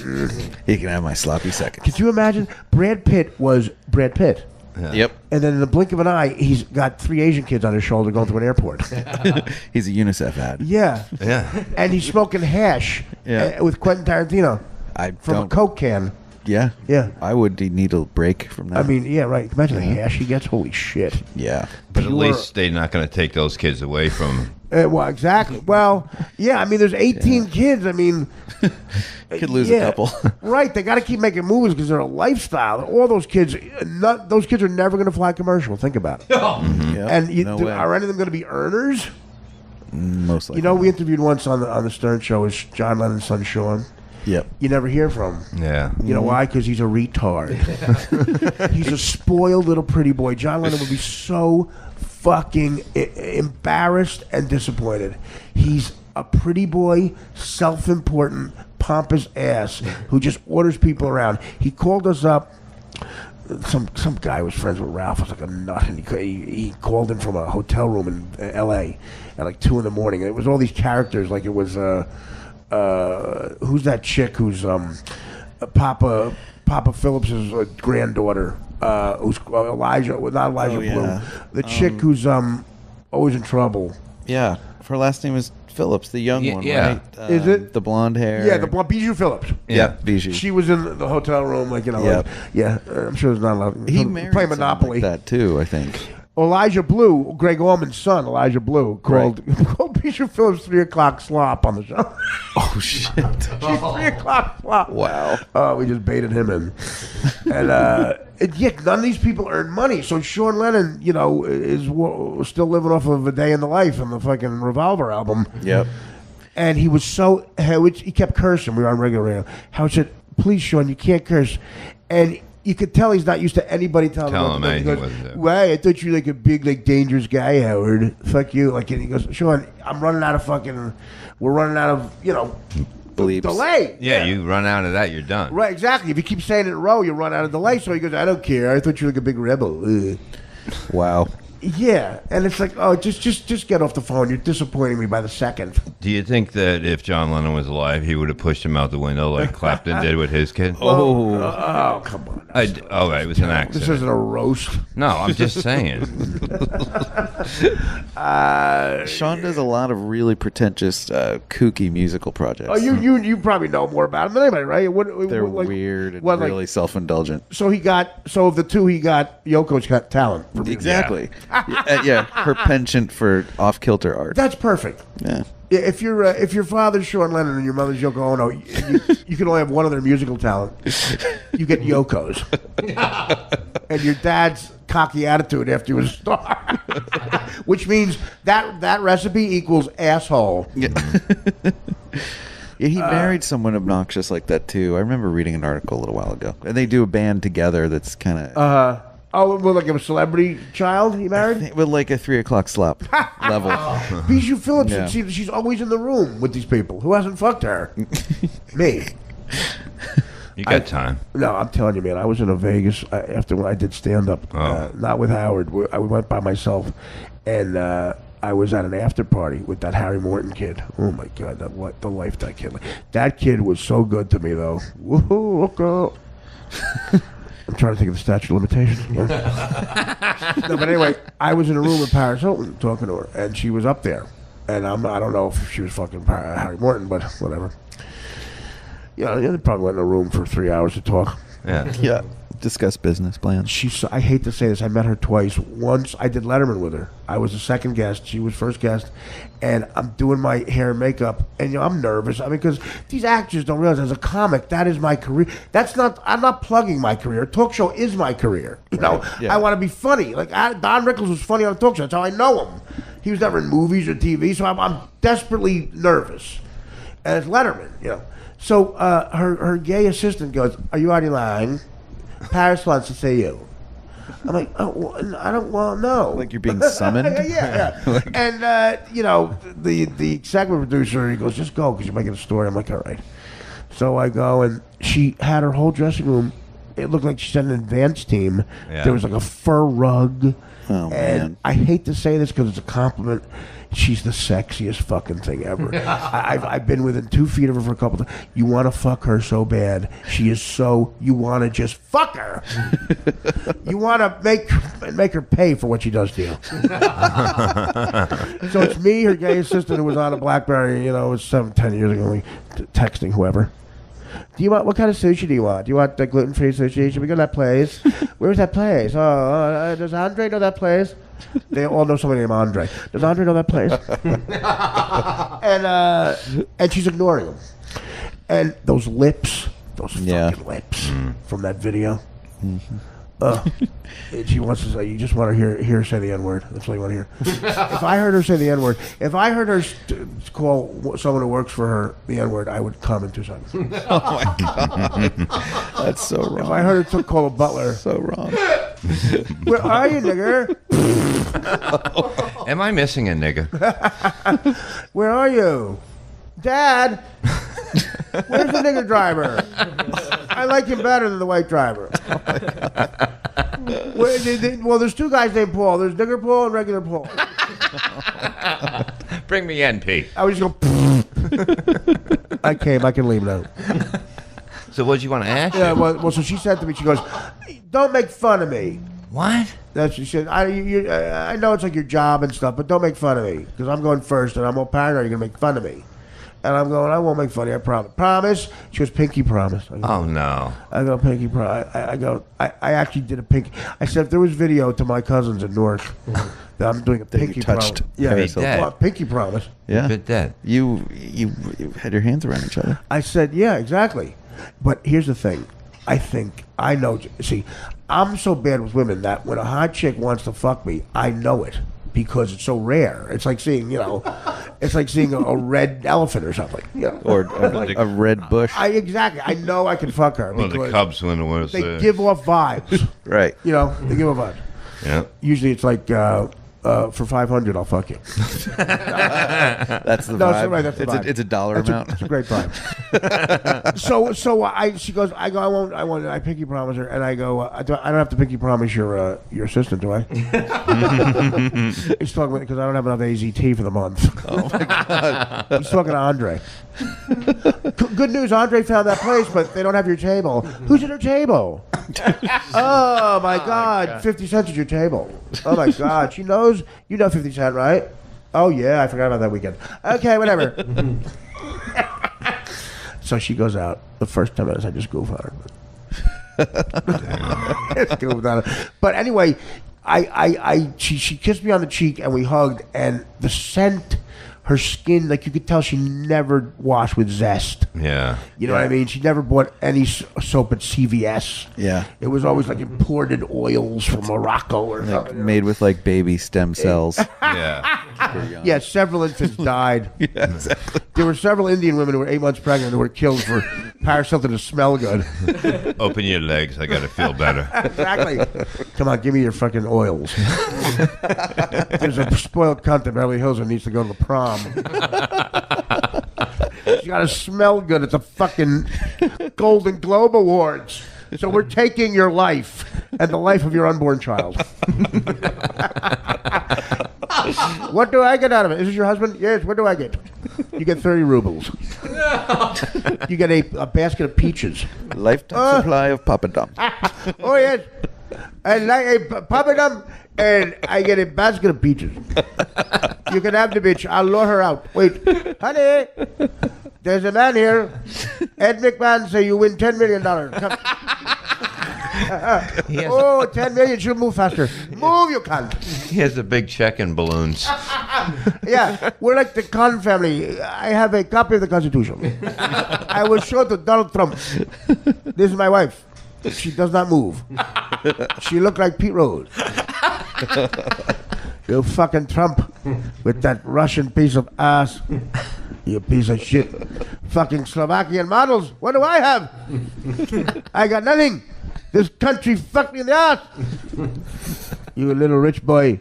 He can have my sloppy seconds. Could you imagine? Brad Pitt was Brad Pitt. Yeah. Yep. And then in the blink of an eye, he's got 3 Asian kids on his shoulder going through an airport. He's a UNICEF ad. Yeah. Yeah. And he's smoking hash with Quentin Tarantino from a Coke can. Yeah. Yeah. I would need a break from that. I mean, yeah, right. Imagine the hash he gets. Holy shit. Yeah. But at least they're not going to take those kids away from him. Well, exactly. Well, yeah, I mean, there's 18 kids. I mean... Could lose a couple. Right. They got to keep making movies because they're a lifestyle. All those kids, those kids are never going to fly commercial. Think about it. Mm-hmm. Yep. And No way. are any of them going to be earners? Most likely. You know, we interviewed once on the Stern Show is John Lennon's son, Sean. Yep. You never hear from him. Yeah. You know why? Because he's a retard. He's a spoiled little pretty boy. John Lennon would be so fucking embarrassed and disappointed. He's a pretty boy, self-important, pompous ass who just orders people around. He called us up. Some guy was friends with Ralph. Was like a nut, and he called in from a hotel room in L.A. at like 2 a.m. And it was all these characters. Like it was who's that chick who's Papa Phillips's granddaughter? Who's Elijah? Well, not Elijah Bloom. The chick who's always in trouble. Yeah. Her last name is Phillips, the young one, right? Is it? The blonde hair. Yeah, the blonde. Bijou Phillips. Yeah, Bijou. She was in the hotel room, like, you know. Like, yeah, I'm sure there's not a lot. He married play someone Monopoly. like that, too, I think. Elijah Blue, Greg Allman's son, Elijah Blue, called Bijou Phillips 3 o'clock slop on the show. Oh, shit. She's 3 o'clock slop. Wow. We just baited him in. And, none of these people earn money. So Sean Lennon, you know, is still living off of A Day in the Life and the fucking Revolver album. Yep. And he was so, he kept cursing. We were on regular radio. Howard said, please, Sean, you can't curse. And you could tell he's not used to anybody telling him anything. Why? I thought you were like a big, like, dangerous guy, Howard. Fuck you. Like, and he goes, Sean, we're running out of, you know, Bleeps. delay. Yeah, you run out of that, you're done. Right, exactly. If you keep saying it in a row, you run out of delay. So he goes, I don't care. I thought you were like a big rebel. Wow. Yeah, and it's like, oh, just get off the phone. You're disappointing me by the second. Do you think that if John Lennon was alive, he would have pushed him out the window like Clapton did with his kid? Oh, come on. All right, it was an accident. This isn't a roast. No, I'm just saying. Sean does a lot of really pretentious, kooky musical projects. Oh, you probably know more about him than anybody, right? They're weird and really self-indulgent. So of the two, he got Yoko's got talent. Exactly. Yeah, her penchant for off-kilter art. That's perfect. Yeah. If your father's Sean Lennon and your mother's Yoko Ono, you can only have one of their musical talent. You get Yoko's. And your dad's cocky attitude after he was a star. Which means that recipe equals asshole. Yeah. Yeah, he married someone obnoxious like that, too. I remember reading an article a little while ago. And they do a band together that's kind of... with like a celebrity child he married? With like a 3 o'clock slop level. Bijou Phillips, Yeah. she's always in the room with these people. Who hasn't fucked her? Me. You got time. No, I'm telling you, man. I was in Vegas after I did stand-up. Not with Howard. I went by myself. And I was at an after party with that Harry Morton kid. Oh, my God. The life that kid. That kid was so good to me, though. Woohoo, okay. I'm trying to think of the statute of limitations. No, but anyway, I was in a room with Paris Hilton talking to her, and she was up there. And I don't know if she was fucking Harry Morton, but whatever. You know, they probably went in a room for 3 hours to talk. Yeah. Yeah. Discuss business plans. I hate to say this, I met her twice. Once I did Letterman with her. I was the second guest. She was first guest. And I'm doing my hair and makeup. And, you know, I'm nervous. I mean, because these actors don't realize as a comic, that is my career. I'm not plugging my career. A talk show is my career. You know, Yeah. I want to be funny. Like, Don Rickles was funny on a talk show. That's how I know him. He was never in movies or TV, so I'm desperately nervous. And it's Letterman, you know. So her gay assistant goes, "Are you already lying? Paris wants to see you." I'm like, "Oh, well, I don't want to know." Like you're being summoned? yeah. And, you know, the executive producer, he goes, "Just go because you're making a story." I'm like, "All right." So I go, and she had her whole dressing room. It looked like she had an advanced team. Yeah. There was like a fur rug. Oh, man. I hate to say this because it's a compliment. She's the sexiest fucking thing ever. I've been within 2 feet of her for a couple of times. You want to fuck her so bad. She is so. You want to just fuck her. You want to make her pay for what she does to you. So it's me, her gay assistant, who was on a BlackBerry. You know, it was 7-10 years ago. Texting whoever. Do you want, what kind of sushi do you want? Do you want the gluten-free sushi? Should we go to that place? Where's that place? Does Andre know that place? They all know somebody named Andre. Does Andre know that place? And she's ignoring him. And those lips, those fucking lips from that video. Mm-hmm. And she wants to say, you just want to hear her say the N-word. That's all you want to hear. If I heard her say the N-word, if I heard her call someone who works for her the N-word, I would come in 2 seconds. Oh my God. That's so wrong. If I heard her call a butler. So wrong. Where are you, nigger? Am I missing a nigger? Where are you? Dad? Where's the nigger driver? I like him better than the white driver. Oh my God. Well, there's 2 guys named Paul. There's nigger Paul and regular Paul. Bring me in, Pete. I would just go. I can leave now. So what do you want to ask? Yeah, well, so she said to me, she goes, "Don't make fun of me." What? That's what she said. I know it's like your job and stuff, but don't make fun of me because I'm going first and I'm all paranoid. You're gonna make fun of me. And I'm going, I won't make fun of you, I promise. Promise? She goes, pinky promise. I go, oh, no. I go, pinky promise. I actually did a pinky. I said, if there was video to my cousins in Newark that I'm doing a pinky promise. Yeah, pinky promise. Yeah. Bit dead. You had your hands around each other. I said, yeah, exactly. But here's the thing. I know. See, I'm so bad with women that when a hot chick wants to fuck me, I know it. Because it's so rare. It's like seeing, it's like seeing a red elephant or something. Or like a red bush. Exactly. I know I can fuck her. Well, the Cubs win the World Series. They give off vibes. Right. They give off vibes. Yeah. Usually it's like, for $500, I'll fuck you. That's the vibe. Right, that's the vibe. It's a dollar amount. It's a great vibe. She goes, I won't, I pinky promise her, and I go, I don't have to pinky promise your assistant, do I? He's talking because I don't have enough AZT for the month. Oh my God. He's talking to Andre. Good news, Andre found that place, but they don't have your table. Who's at her table? Oh my God, 50 cents at your table. Oh my God, she knows. You know 50 Cent, right? Oh yeah, I forgot about that weekend. Okay, whatever. So she goes out. The first 10 minutes, I just goof on her. But anyway, she kissed me on the cheek and we hugged, and the scent. Her skin, like you could tell she never washed with Zest. Yeah. You know what I mean? She never bought any soap at CVS. Yeah. It was always like imported oils from Morocco or something. Made with like baby stem cells. Yeah. Yeah, several infants died. Yeah, exactly. There were several Indian women who were 8 months pregnant who were killed for Paris Hilton to smell good. Open your legs. I got to feel better. Exactly. Come on, give me your fucking oils. There's a spoiled cunt at Beverly Hills who needs to go to the prom. You gotta smell good at the fucking Golden Globe Awards. So we're taking your life and the life of your unborn child. What do I get out of it? Is this your husband? Yes. What do I get? You get 30 rubles. You get a basket of peaches. Lifetime supply of papadum. Oh yes. I like a papadum, and I get a basket of peaches. You can have the bitch. I'll lure her out. Wait, honey, there's a man here. Ed McMahon say you win $10 million. Come. Oh, 10 million. She'll move faster. Move, you cunt. He has a big check in balloons. Yeah, we're like the Khan family. I have a copy of the Constitution. I will show it to Donald Trump. This is my wife. She does not move. She looked like Pete Rose. You fucking Trump. with that Russian piece of ass. You piece of shit. Fucking Slovakian models. What do I have? I got nothing. This country fucked me in the ass. You little rich boy.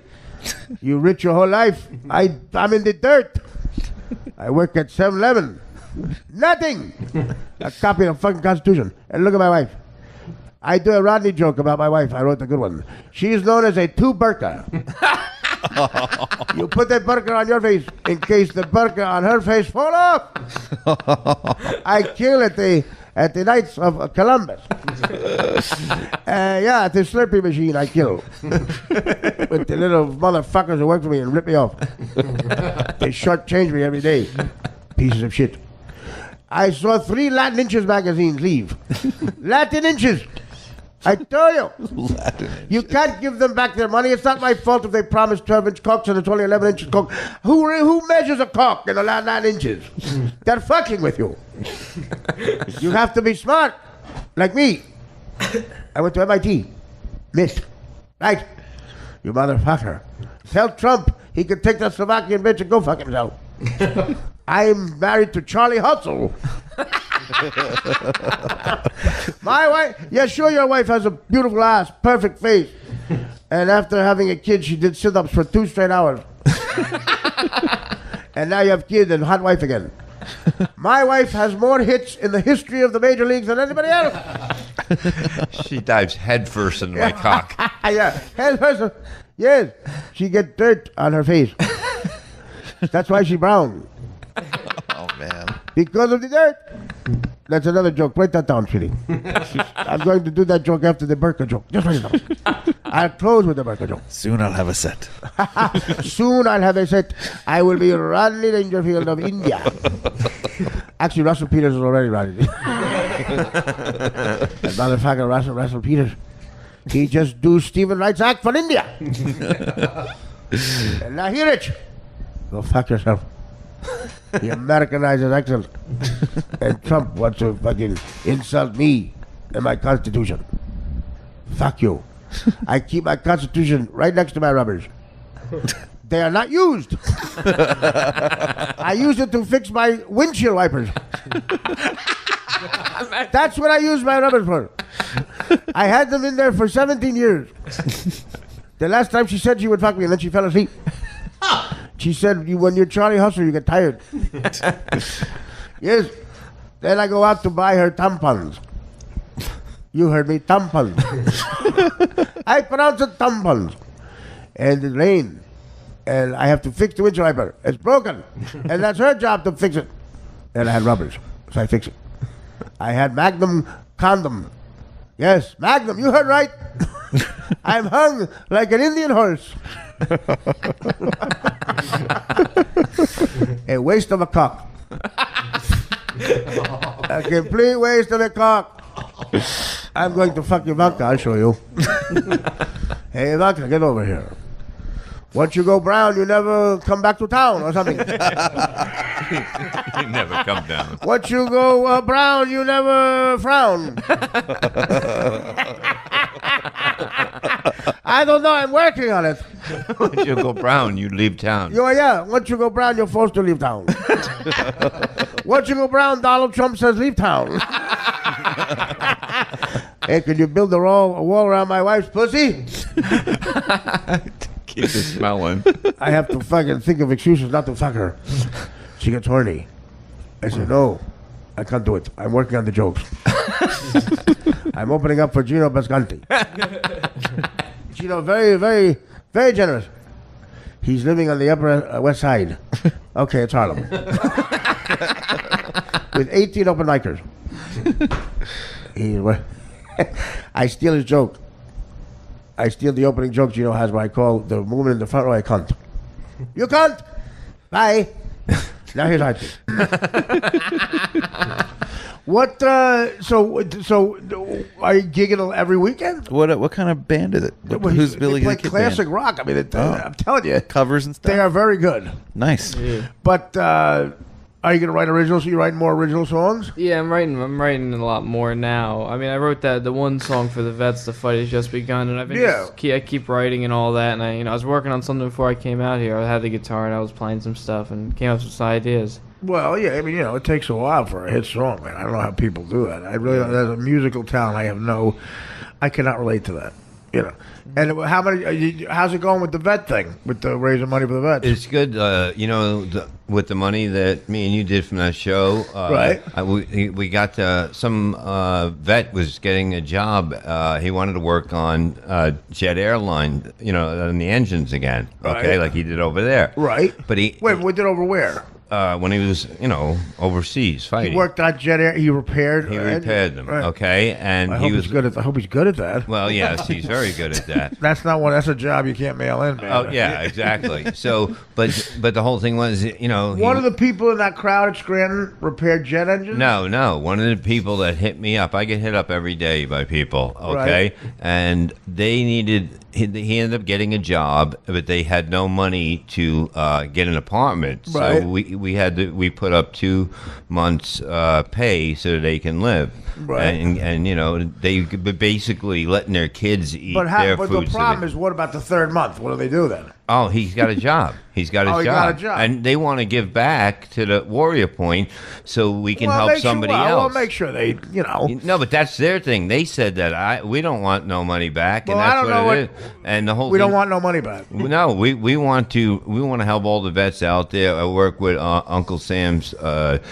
You rich your whole life. I'm in the dirt. I work at 7-Eleven. Nothing. A copy of the fucking Constitution. And look at my wife. I do a Rodney joke about my wife. I wrote a good one. She is known as a two-burqa. You put that burqa on your face in case the burqa on her face fall off. I kill at the Knights of Columbus. Yeah, at the Slurpee machine I kill. With the little motherfuckers who work for me and rip me off. They shortchange me every day. Pieces of shit. I saw 3 Latin Inches magazines leave. Latin Inches. I tell you. You can't give them back their money. It's not my fault if they promise 12-inch cocks and it's only 11 inches cock. Who measures a cock in 9 inches? They're fucking with you. You have to be smart. Like me. I went to MIT. Missed. Right? You motherfucker. Tell Trump he can take that Slovakian bitch and go fuck himself. I'm married to Charlie Hustle. My wife, yeah, sure, your wife has a beautiful ass, perfect face. And after having a kid, she did sit-ups for 2 straight hours. And now you have kids and hot wife again. My wife has more hits in the history of the major leagues than anybody else. She dives headfirst into my cock. Yeah, headfirst. Yes, she gets dirt on her face. That's why she's brown. Oh, man. Because of the dirt. That's another joke. Write that down, sweetie. I'm going to do that joke after the burqa joke. Just write it down. I'll close with the burqa joke. Soon I'll have a set. Soon I'll have a set. I will be Rodney Dangerfield of India. Actually, Russell Peters is already Rodney. That motherfucker Russell Peters. He just do Stephen Wright's act for India. And now hear it. Go fuck yourself. He Americanizes accent. And Trump wants to fucking insult me and my Constitution. Fuck you. I keep my Constitution right next to my rubbers. They are not used. I use it to fix my windshield wipers. That's what I use my rubbers for. I had them in there for 17 years. The last time she said she would fuck me and then she fell asleep. She said, when you're Charlie Hustle, you get tired. Yes. Then I go out to buy her tampons. You heard me, tampons. I pronounce it tampons. And it rained. And I have to fix the windshield wiper. It's broken. And that's her job to fix it. And I had rubbers, so I fix it. I had Magnum condom. Yes, Magnum, you heard right. I'm hung like an Indian horse. A waste of a cock. A complete waste of a cock. I'm going to fuck Ivanka, I'll show you. Hey, Ivanka, get over here. Once you go brown, you never come back to town or something. You never come down. Once you go brown, you never frown. I don't know. I'm working on it. Once you go brown, you leave town. Yeah. Once you go brown, you're forced to leave town. Once you go brown, Donald Trump says leave town. Hey, can you build a wall around my wife's pussy? Keep it smelling. I have to fucking think of excuses not to fuck her. She gets horny. I said, no, I can't do it. I'm working on the jokes. I'm opening up for Gino Bisconti. Gino, very, very, very generous. He's living on the Upper West Side. Okay, it's Harlem. With 18 open micers. I steal his joke. I steal the opening joke Gino has where I call the woman in the front row a cunt. You cunt! Bye. Now here's Artie. What? So are you gigging every weekend? What kind of band is it? Who's Billy They the play Kid classic band? rock. I mean, I'm telling you, Covers and stuff. they are very good. Nice. But Are you gonna write originals? So you writing more original songs? Yeah, I'm writing a lot more now. I mean, I wrote the one song for the Vets. The fight has just begun, and I've been I keep writing and all that. And I was working on something before I came out here. I had the guitar and I was playing some stuff and came up with some ideas. Well, yeah, I mean, it takes a while for a hit song, man. I don't know how people do that. I really, as a musical talent, I cannot relate to that. And how's it going with the vet thing, with the raising money for the vets? It's good. With the money that me and you did from that show, right? We got some vet was getting a job. He wanted to work on jet airline, on the engines again. Okay, right. Like he did over there. Right. But we did over where? When he was, overseas fighting. He worked on jet air. He repaired. Them. Right. Okay, and I hope he's good at that. Well, yes, he's very good at that. That's a job you can't mail in, man. Oh yeah, exactly. So, but the whole thing was, one of the people in that crowd at Scranton repaired jet engines. No, one of the people that hit me up. I get hit up every day by people. Okay, right. And they needed. He ended up getting a job, but they had no money to get an apartment. Right. So we put up 2 months pay so they can live. Right. And they basically letting their kids eat their food. But the problem is, what about the third month? What do they do then? Oh, he's got a job. He got a job. And they want to give back to the Warrior Point so we can help somebody else. Well, make sure they, No, but that's their thing. They said that we don't want no money back, well, and that's I don't know what it is. And the whole we don't want no money back. No, we want to help all the vets out there. I work with Uncle Sam's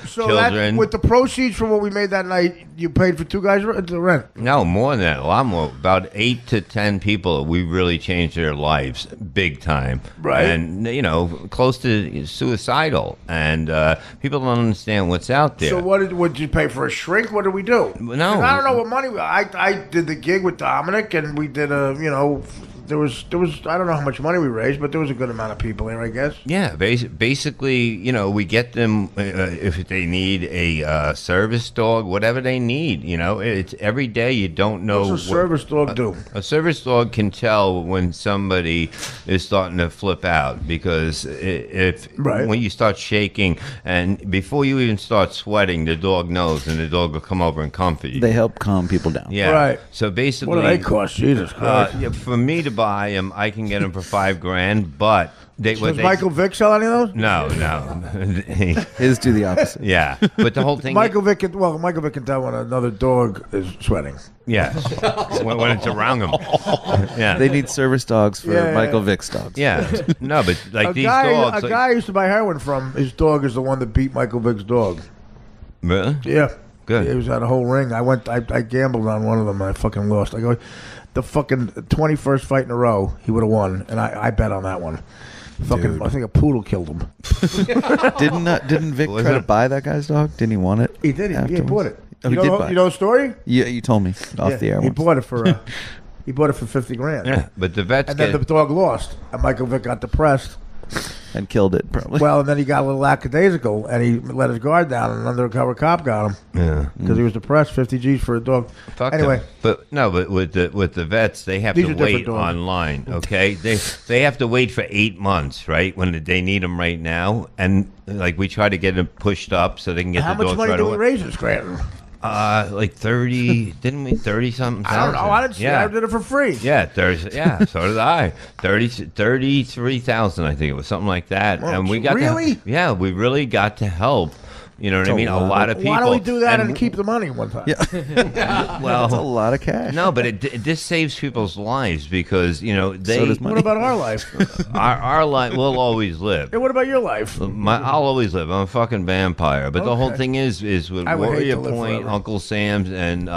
children. With the proceeds from what we made that night, you paid for 2 guys to rent. No, more than that, a lot more. About 8 to 10 people. We really changed their lives big time. Right. And close to suicidal, and people don't understand what's out there. So what did you pay for a shrink? What did we do? No, I don't know what money. I did the gig with Dominic, and we did there was I don't know how much money we raised, but there was a good amount of people there, I guess. Yeah, basically, we get them if they need a service dog, whatever they need. It's every day. You don't know what's a service dog do. A service dog can tell when somebody is starting to flip out, because when you start shaking and before you even start sweating, the dog knows, and the dog will come over and comfort you. They help calm people down. Yeah, right. So basically, what do they cost? Jesus Christ! For me to buy them, I can get them for $5,000, but does Michael Vick sell any of those? No. His do the opposite. Yeah, but the whole thing. Michael Vick can tell when another dog is sweating. Yes, when it's around him. Yeah, they need service dogs for Michael Vick's dogs. Yeah, no, but these dogs. A guy I used to buy heroin from, his dog is the one that beat Michael Vick's dog. Really? Yeah. Good. It was at a whole ring. I gambled on one of them and I fucking lost. I go, the fucking 21st fight in a row, he would have won, and I bet on that one. Fucking, I think a poodle killed him. Didn't Vic try to buy that guy's dog? Didn't he want it? He did. He bought it. Oh, he did buy it. You know the story? Yeah, you told me off the air. He bought it for $50,000. Yeah, but the vets. And then the dog lost, and Michael Vick got depressed. And killed it, probably. Well, and then he got a little lackadaisical, and he let his guard down, and an undercover cop got him. Yeah, because he was depressed. 50 G's for a dog. Fuck anyway, them. But with the vets, they have to wait online. Okay, they have to wait for 8 months, right? When they need them right now, and like we try to get them pushed up so they can get the dogs right away. How much money do we raise in Scranton? Like 30, didn't we? 30-something. I don't know. I didn't see. I did it for free. Yeah, so did I. 33,000, I think it was something like that. Well, and we got really? we really got to help. You know what I mean? A lot of people. Why don't we do that and keep the money one time? Yeah. Well, that's a lot of cash. No, but this saves people's lives because they. So does money. What about our life? our life will always live. And what about your life? I'll always live. I'm a fucking vampire. But the whole thing is with Warrior Point, Uncle Sam's, and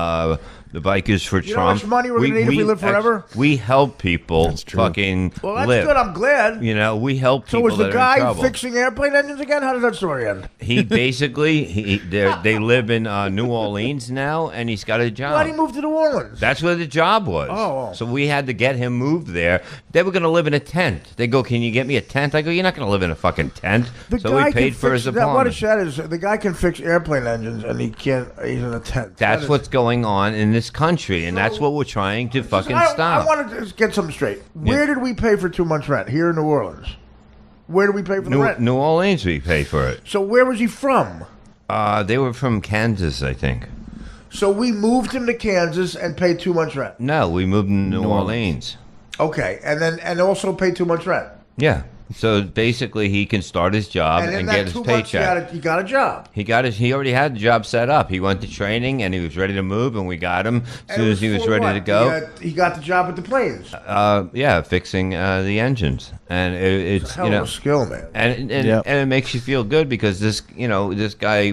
the Bikers for Trump. You know how much money we're going to need if we live forever? We help people fucking live. Well, that's good. I'm glad. We help people. So was the guy fixing airplane engines again? How does that story end? He basically, they live in New Orleans now, and he's got a job. Why did he move to New Orleans? That's where the job was. Oh. So we had to get him moved there. They were going to live in a tent. They go, can you get me a tent? I go, you're not going to live in a fucking tent. So we paid for his apartment. What it said is the guy can fix airplane engines, and he can't. He's in a tent. That's what's going on in this country, and that's what we're trying to fucking stop. I wanted to get something straight. Where did we pay for 2 months rent? Here in New Orleans. Where do we pay for the rent? New Orleans, we pay for it. So where was he from? They were from Kansas, I think. So we moved him to Kansas and paid 2 months rent. No, we moved him to New Orleans. Okay, and also paid 2 months rent. Yeah. So basically, he can start his job and get his paycheck. He got a job. He already had the job set up. He went to training and he was ready to move, and we got him as soon as he was ready to go. He got the job at the planes. Yeah, fixing the engines, and it's a hell of a skill, man. And it makes you feel good because this guy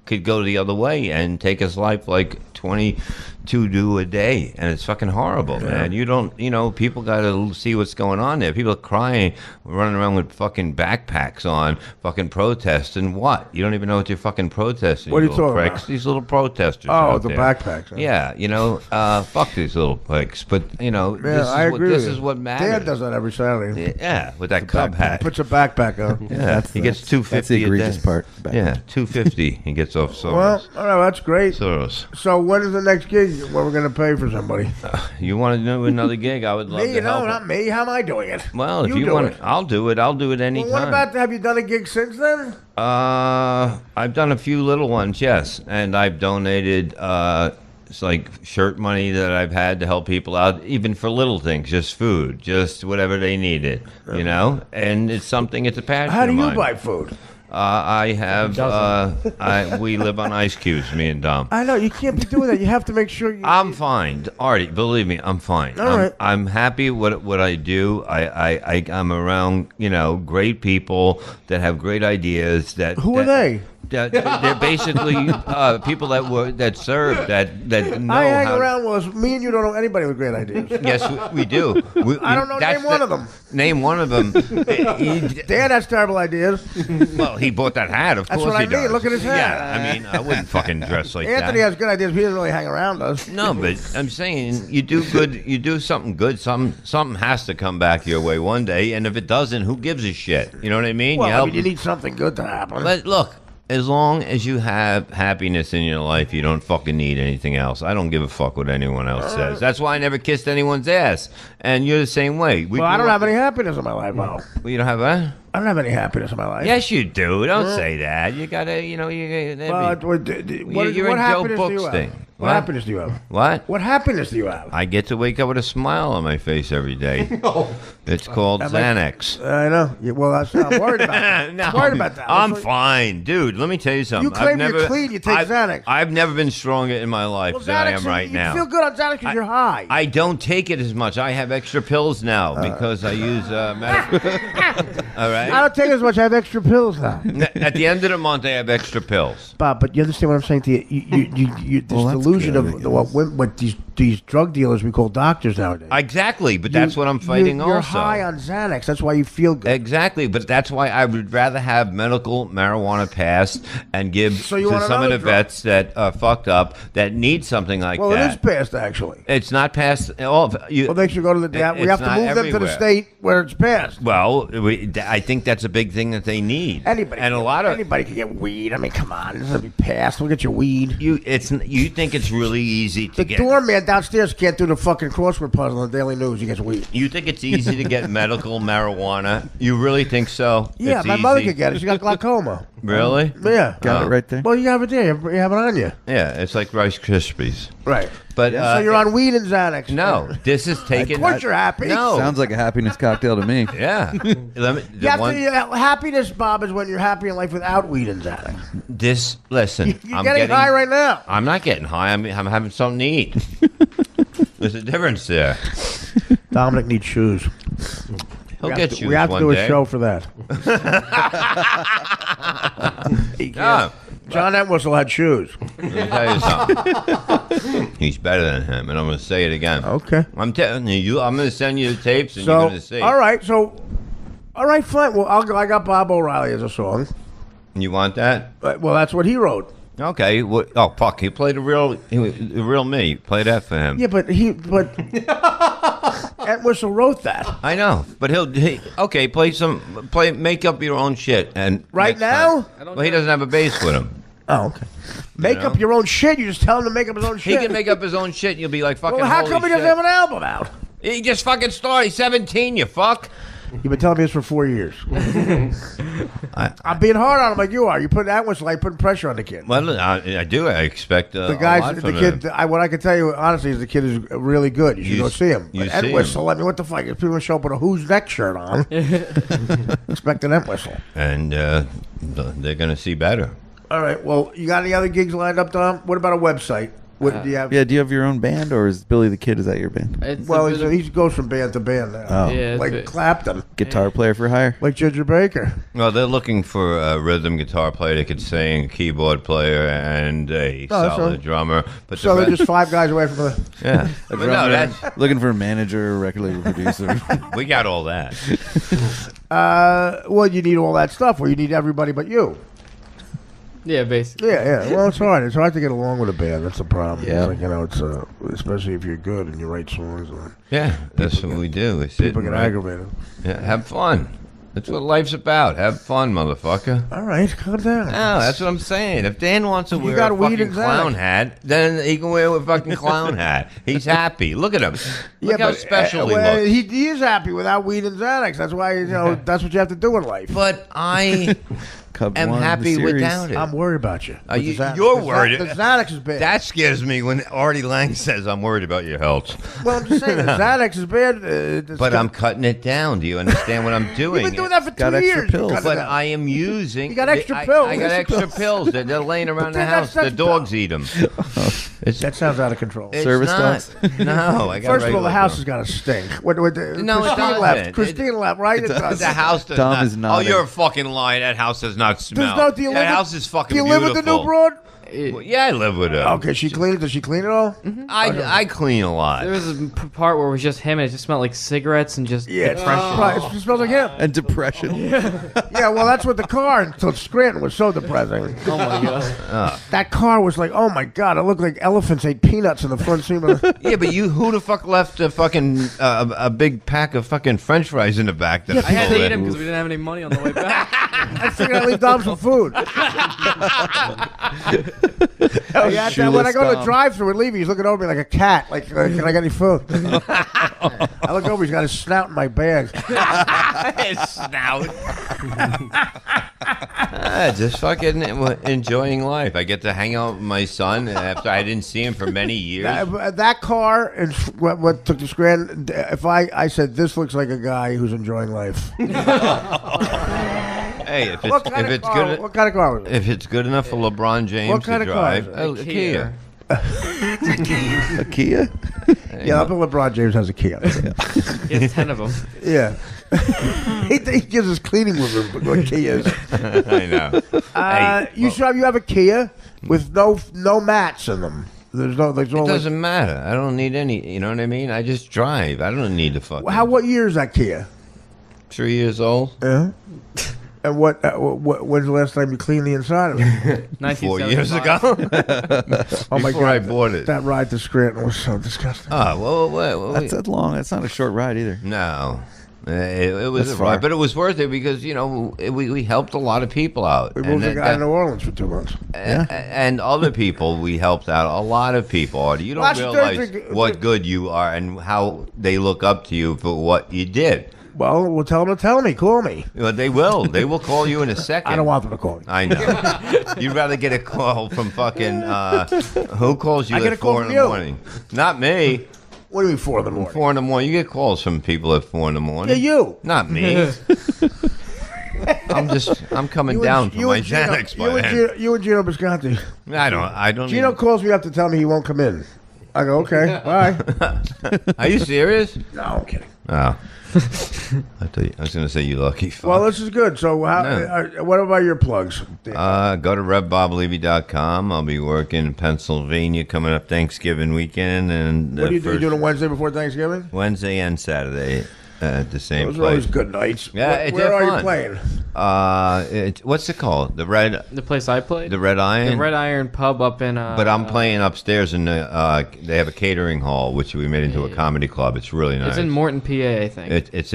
could go the other way and take his life like 22 do a day, and it's fucking horrible, man. You don't, people got to see what's going on there. People are crying, running around with fucking backpacks on, fucking protesting. What? You don't even know what you're fucking protesting. What are you talking about? These little protesters. Oh, the backpacks. Huh? Yeah, fuck these little pricks. But this is what matters. Dad does that every Saturday. Yeah, with that Cub hat. Puts a backpack on. Yeah, he gets $250. That's the egregious part. Yeah, $250. He gets off Soros. Well, all right, that's great. Soros. So when is the next gig? What we're gonna pay for somebody? You want to do another gig? I would love to help. No, not me. How am I doing it? Well, if you want, I'll do it. I'll do it anytime. Well, what about? Have you done a gig since then? I've done a few little ones, yes, and I've donated. It's like shirt money that I've had to help people out, even for little things, just food, just whatever they needed, And it's something. It's a passion. How do of you mine. buy food? I have. We live on ice cubes, me and Dom. I know you can't be doing that. You have to make sure you. I'm fine, Artie. Believe me, I'm fine. All right. I'm happy what I do. I'm around great people that have great ideas. Who are they? They're basically people that serve that know. I hang around with me and you don't know anybody with great ideas. Yes, we do. I don't know. Name one of them. Name one of them. Dan has terrible ideas. Well, he bought that hat. Of course what he I mean. does. Look at his hat. Yeah, I mean, I wouldn't fucking dress like that. Anthony has good ideas. But he doesn't really hang around us. No, but I'm saying you do good. You do something good. Something has to come back your way one day. And if it doesn't, who gives a shit? You know what I mean? Well, you need something good to happen. But look. As long as you have happiness in your life, you don't fucking need anything else. I don't give a fuck what anyone else says. That's why I never kissed anyone's ass. And you're the same way. I don't have any happiness in my life, Mo. Well, you don't have what? I don't have any happiness in my life. Yes, you do. Don't say that. You gotta, you're in Joe Book's thing. What happiness do you have? What? What happiness do you have? I get to wake up with a smile on my face every day. It's called Xanax. I know. Well, I'm worried about that. No, I'm worried about that. I'm fine. Dude, let me tell you something. You claim you're clean, you take Xanax. I've never been stronger in my life than I am right now. You feel good on Xanax because you're high. I don't take it as much. I have extra pills now because I use medical. All right? I don't take as much. I have extra pills now. At the end of the month, I have extra pills. Bob, but you understand what I'm saying to you? This delusion of what these drug dealers we call doctors nowadays. Exactly, but that's what I'm fighting you're also. You're high on Xanax. That's why you feel good. Exactly, but that's why I would rather have medical marijuana passed and give to some of the vets that are fucked up that need something like that. Well, it is passed, actually. It's not passed. Well, they should go to the... We have to move them to the state where it's passed. Well, I think that's a big thing that they need. Anybody can get weed. I mean, come on. This is going to be passed. We'll get you weed. You think it's really easy to get... The doorman downstairs can't do the fucking crossword puzzle on the Daily News. He gets weed. You think it's easy to get medical marijuana? You really think so? Yeah, my mother could get it. She got glaucoma. Really? Yeah. Got it right there? Well, you have it there. You have it on you. Yeah, it's like Rice Krispies. Right. But so you're on weed and Xanax. No, this is taken... Of course you're happy. No. Sounds like a happiness cocktail to me. Yeah. Happiness, Bob, is when you're happy in life without weed and Xanax. Listen. You're getting high right now. I'm not getting high. I'm having something to eat. There's a difference there. Dominic needs shoes. He'll get shoes one day. We have to do a show for that. John Entwistle had shoes. Let me tell you something. He's better than him, and I'm going to say it again. Okay. I'm telling you, I'm going to send you the tapes, and you're going to see. All right, fine. Well, I got Bob O'Reilly as a song. You want that? Well, that's what he wrote. Okay. Fuck. He played the real me. Play that for him. Yeah, but Entwistle wrote that. I know, but make up your own shit and right now. Well, he doesn't have a bass with him. Oh, okay. Make up your own shit. You just tell him to make up his own shit. He can make up his own shit. And you'll be like fucking. Well, how come he doesn't have an album out? He just fucking started. He's 17. You fuck. You've been telling me this for 4 years. I'm being hard on him like you are. You put that whistle, like putting pressure on the kid. Well, I do. I expect the guys, a lot from the kid. him. What I can tell you honestly is the kid is really good. You should go see him. You But see Entwistle, him. I mean, what the fuck? If people show up with a Who's Next shirt on, expect an Entwistle. And they're going to see better. All right. Well, you got any other gigs lined up, Tom? What about a website? What do you have? Yeah, do you have your own band, or is Billy the Kid, is that your band? He goes from band to band now. Oh. Yeah, like Clapton. Guitar player for hire? Like Ginger Baker. Well, they're looking for a rhythm guitar player that could sing, a keyboard player, and a solid drummer. But so they're just 5 guys away from the... Yeah. But no, that's... Looking for a manager, record label producer. We got all that. Well, you need all that stuff, or you need everybody but you. Yeah, basically. Yeah. Well, it's hard. It's hard to get along with a band. That's the problem. Yeah. It's like, it's especially if you're good and you write songs. Yeah, that's what we do. We sit People and get write. aggravated. Yeah, have fun. That's what life's about. Have fun, motherfucker. All right, calm down. No, that's what I'm saying. If Dan wants to wear got a weed fucking and clown Xanax. hat, then he can wear a fucking clown hat. He's happy. Look at him. Look how special he looks. He is happy without weed and Xanax. That's why that's what you have to do in life. But I am happy without it. I'm worried about you. You're worried. The Xanax is bad. That scares me when Artie Lang says I'm worried about your health. Well, I'm just saying, the Xanax is bad. But I'm cutting it down. Do you understand what I'm doing? You've been doing that for 2 years. pills. But I am using... You got extra pills. I got extra pills. They're laying around the house. The dogs eat them. That sounds out of control. Service dogs? No, I got First of all, the regular house dogs. has got to stink. No, it doesn't. Christine left, right? It does. The house does Tom not. is nodding. Oh, you're a fucking lie. That house does not smell. That house is fucking beautiful. Do you live with the new broad? Well, yeah, I live with her. Okay, she cleans. Does she clean it all? I clean a lot. There was a part where it was just him, and it just smelled like cigarettes and just Yeah, depression. it smells like him. And depression. Yeah, well, that's what the car until Scranton was so depressing. Oh my god! That car was like, oh my god, it looked like elephants ate peanuts in the front seat. Yeah, but who the fuck left a fucking a big pack of fucking French fries in the back? That I had to eat him because we didn't have any money on the way back. I figured I'd leave Dom some food. When I go to the drive-thru with Levy, he's looking over me like a cat. Like, can I get any food? I look over, he's got his snout in my bag. His snout. Just fucking enjoying life. I get to hang out with my son after I didn't see him for many years. That car and what took the Scranton. If I said this looks like a guy who's enjoying life. Hey, if What kind of car was it? If it's good enough for LeBron James What kind to of car drive, is it? a Kia. A Kia? Yeah, I bet LeBron James has a Kia. He has 10 of them. Yeah. he gives us cleaning with him, what Kias. I know. You have a Kia with no mats in them. There's no. It doesn't matter. I don't need any. You know what I mean? I just drive. I don't need to fucking. What year is that Kia? 3 years old. Yeah. And when's the last time you cleaned the inside of it? 4 years ago. Oh my Before god! I bought it. That ride to Scranton was so disgusting. Oh well. That's long. That's not a short ride either. No. It was That's a ride, far. but it was worth it because we helped a lot of people out. We moved a guy to New Orleans for 2 months. And other people we helped out. A lot of people. Artie. You don't realize what good you are and how they look up to you for what you did. Well, we'll tell them to tell me. Call me. Well, they will. They will call you in a second. I don't want them to call me. I know. You'd rather get a call from fucking who calls you I get at a call 4 in from the you. morning? Not me. What do you mean 4 in the morning? 4 in the morning. You get calls from people at 4 in the morning. Yeah, you. Not me. I'm coming down from my Xanax by then. You and Gino Bisconti. I don't. Gino calls me up to tell me he won't come in. I go, okay, bye. Are you serious? No, I'm kidding. Oh. I was going to say you lucky fuck. Well, this is good. So, what about your plugs? Go to RevBobLevy.com. I'll be working in Pennsylvania coming up Thanksgiving weekend. And what are you doing on Wednesday before Thanksgiving? Wednesday and Saturday at the same place. Those are always good nights. Yeah, where are fun. you playing? What's it called? The place I played? The Red Iron? The Red Iron Pub up in... but I'm playing upstairs in the... they have a catering hall, which we made into a comedy club. It's really nice. It's in Morton, PA, I think. It's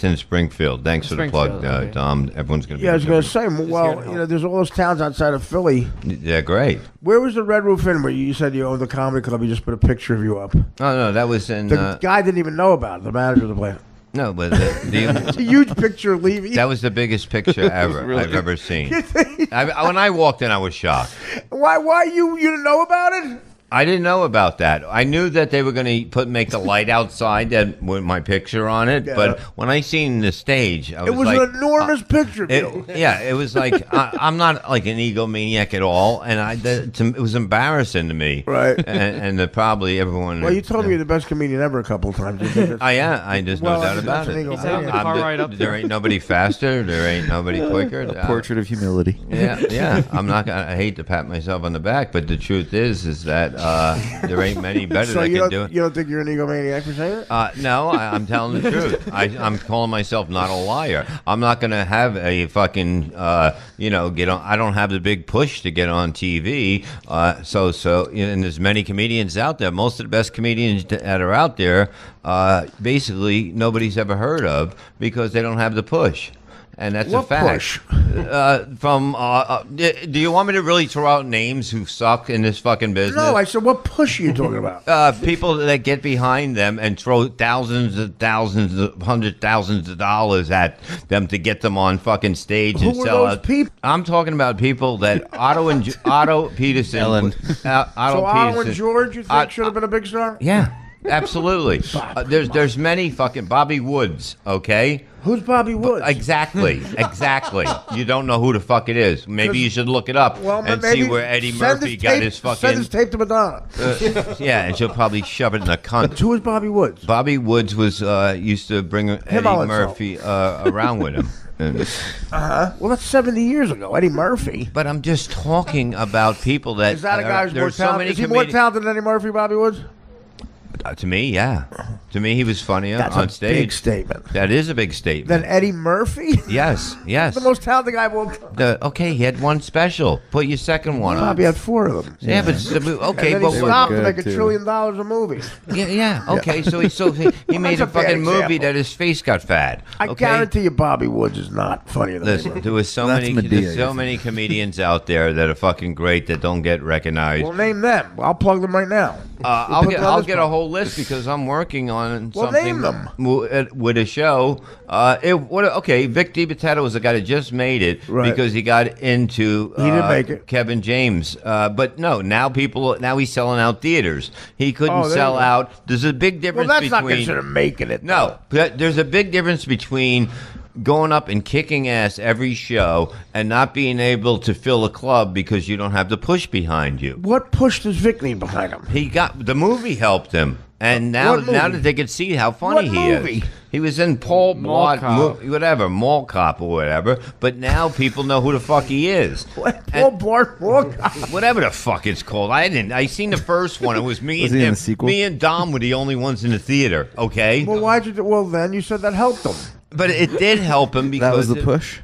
in Springfield. Thanks for the plug, okay. Tom. Everyone's going to be... Yeah, I was going to say, well, there's all those towns outside of Philly. They're great. Where was the Red Roof Inn where you said you owned the comedy club? You just put a picture of you up. Oh, no, that was in... The guy didn't even know about it, the manager of the place. No, but It's a huge picture of Levy. that was the biggest picture ever I've ever seen. When I walked in, I was shocked. Why you didn't know about it? I didn't know about that. I knew that they were going to make the light outside that with my picture on it, but when I seen the stage, I was it was like, an enormous picture. It was like I'm not like an egomaniac at all, and it was embarrassing to me. Right. And probably everyone. Well, you told me you're the best comedian ever a couple of times. I am. There's no doubt about it. There ain't nobody faster. There ain't nobody quicker. A portrait of humility. Yeah. I'm not gonna. I hate to pat myself on the back, but the truth is that. There ain't many better that can do it. You don't think you're an egomaniac for saying it? No, I'm telling the truth. I'm calling myself not a liar. I'm not going to have a fucking, get on. I don't have the big push to get on TV. And there's many comedians out there. Most of the best comedians that are out there, basically nobody's ever heard of because they don't have the push. And that's a fact. Push? Do you want me to really throw out names who suck in this fucking business? No, I said, what push are you talking about? People that get behind them and throw hundred thousands of dollars at them to get them on fucking stage and sell out. People? I'm talking about people that Otto Peterson. Ellen. Otto and George, you think should have been a big star? Yeah. Absolutely. There's many fucking Bobby Woods, okay? Who's Bobby Woods? Exactly. You don't know who the fuck it is. Maybe you should look it up and see where Eddie Murphy got his fucking... Send his tape to Madonna. Yeah, and she'll probably shove it in a cunt. Who is Bobby Woods? Bobby Woods was used to bring Eddie Murphy around with him. Well, that's 70 years ago, Eddie Murphy. But I'm just talking about people that... Is that a guy who's more talented? Is he more talented than Eddie Murphy, Bobby Woods? To me, yeah. To me, he was funnier on stage. That's a big statement. That is a big statement. Than Eddie Murphy? Yes. The most talented guy of all time. Okay, he had one special. Put your second one on. Bobby had 4 of them. Yeah, but okay, and then he stopped to make $1 trillion a movie. Yeah. Okay, so he made a fucking movie that his face got fat. I guarantee you, Bobby Woods is not funnier than Listen, there was so many comedians out there that are fucking great that don't get recognized. Well, name them. I'll plug them right now. I'll get a whole list because I'm working on something name them. With a show. Vic DiBitetto was the guy that just made it because he got into he didn't make it. Kevin James. But no, now he's selling out theaters. He couldn't sell out. There's a big difference between... Well, that's not considered making it. No, there's a big difference between going up and kicking ass every show and not being able to fill a club because you don't have the push behind you. What push does Vic need behind him? He got the movie helped him, and now that they could see how funny he is. He was in Paul Blart, Mall Cop or whatever, but now people know who the fuck he is. Paul Blart, Mall Cop? Whatever the fuck it's called. I seen the first one. It was me and him. Me and Dom were the only ones in the theater, okay? Well, then you said that helped him. But it did help him because that was the push.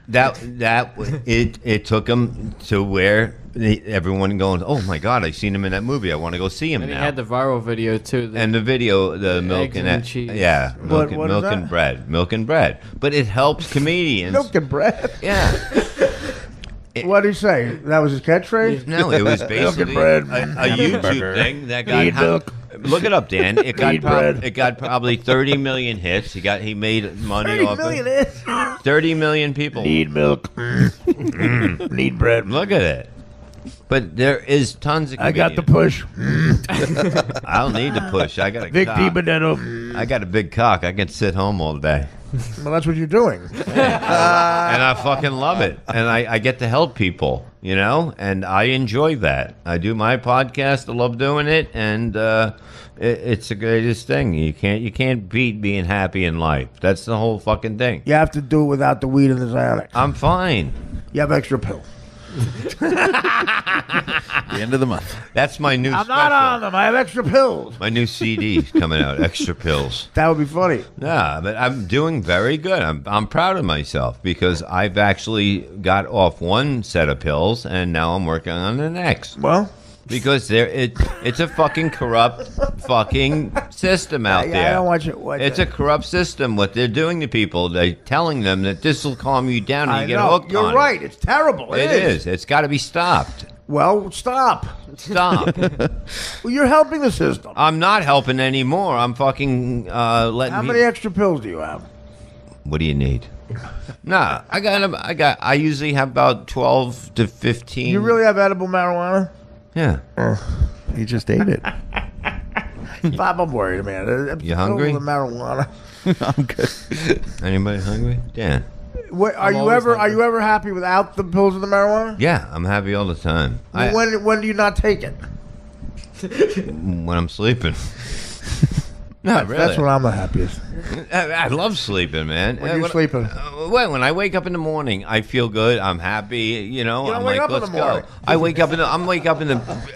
It took him to where everyone going, oh my god, I seen him in that movie. I want to go see him now. And he had the viral video too. And the video, the milk and cheese. Yeah, milk and bread. But it helps comedians. Milk and bread. Yeah. What did he say? That was his catchmoney? No, it was basically a YouTube thing that got. Look it up, Dan. It got probably 30 million hits. He made money off it. 30 million people need milk. Need bread. Look at it. But there is tons of comedians. I got the push. I don't need the push. I got a Vic cock. DiBitetto. I got a big cock. I can sit home all day. Well, that's what you're doing. And I fucking love it. And I get to help people, and I enjoy that. I do my podcast. I love doing it, and it's the greatest thing. You can't beat being happy in life. That's the whole fucking thing. You have to do it without the weed and the Xanax. I'm fine. You have extra pills. The end of the month. That's my new I'm special. not on them. I have extra pills. My new CD is coming out. Extra pills. That would be funny. Yeah, but I'm doing very good. I'm proud of myself because I've actually got off one set of pills and now I'm working on the next. Well, because it's a fucking corrupt fucking system out there. I don't want you. It's a corrupt system. What they're doing to people, they're telling them that this will calm you down and you get hooked on it. You're right. It's terrible. It is. It's got to be stopped. Well, stop. Well, you're helping the system. I'm not helping anymore. I'm fucking letting. How many extra pills do you have? What do you need? Nah, I usually have about 12 to 15. You really have edible marijuana? Yeah. He just ate it. Bob, I'm worried, man. You hungry? The marijuana. I'm good. Anybody hungry? Dan. Are you ever happy without the pills of the marijuana? Yeah, I'm happy all the time. When do you not take it? When I'm sleeping. No, really. That's when I'm the happiest. I love sleeping, man. When you're sleeping? When I wake up in the morning, I feel good. I'm happy. You know, don't I'm wake like, up in let's the go. morning. I wake up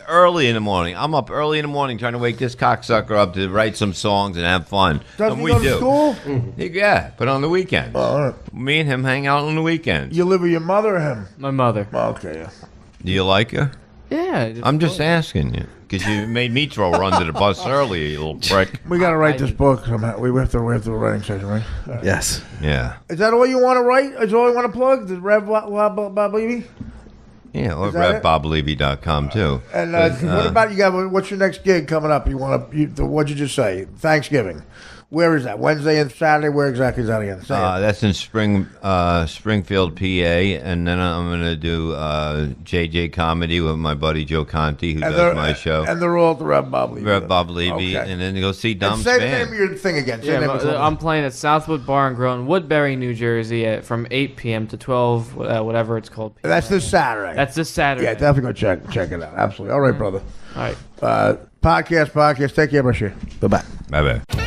early in the morning. I'm up early in the morning trying to wake this cocksucker up to write some songs and have fun. Doesn't he go to school? Yeah, but on the weekends. Oh, all right. Me and him hang out on the weekends. You live with your mother or him? My mother. Oh, okay, yeah. Do you like her? Yeah. I'm just asking you. Because you made me throw her under the bus early, you little prick. We got to write this book somehow. We have to write a writing session, right? Yes. Yeah. Is that all you want to write? Is all you want to plug? The Rev Bob Levy? Yeah, or RevBobLevy.com too. And what about you? What's your next gig coming up? What'd you just say? Thanksgiving. Where is that? Wednesday and Saturday? Where exactly is that again? That's in Springfield, PA, and then I'm going to do JJ Comedy with my buddy Joe Conti, who does my show. And they're all at the Rev Bob Levy. Rev Bob Levy, okay. And then go see Dumb's Say Band. the name of your thing again. I'm playing at Southwood Bar and Grill in Woodbury, New Jersey, from 8 p.m. to 12, whatever it's called. That's this Saturday. That's this Saturday. Yeah, definitely go check it out. Absolutely. All right, brother. All right. Podcast. Take care, Bashir. Bye-bye. Bye-bye.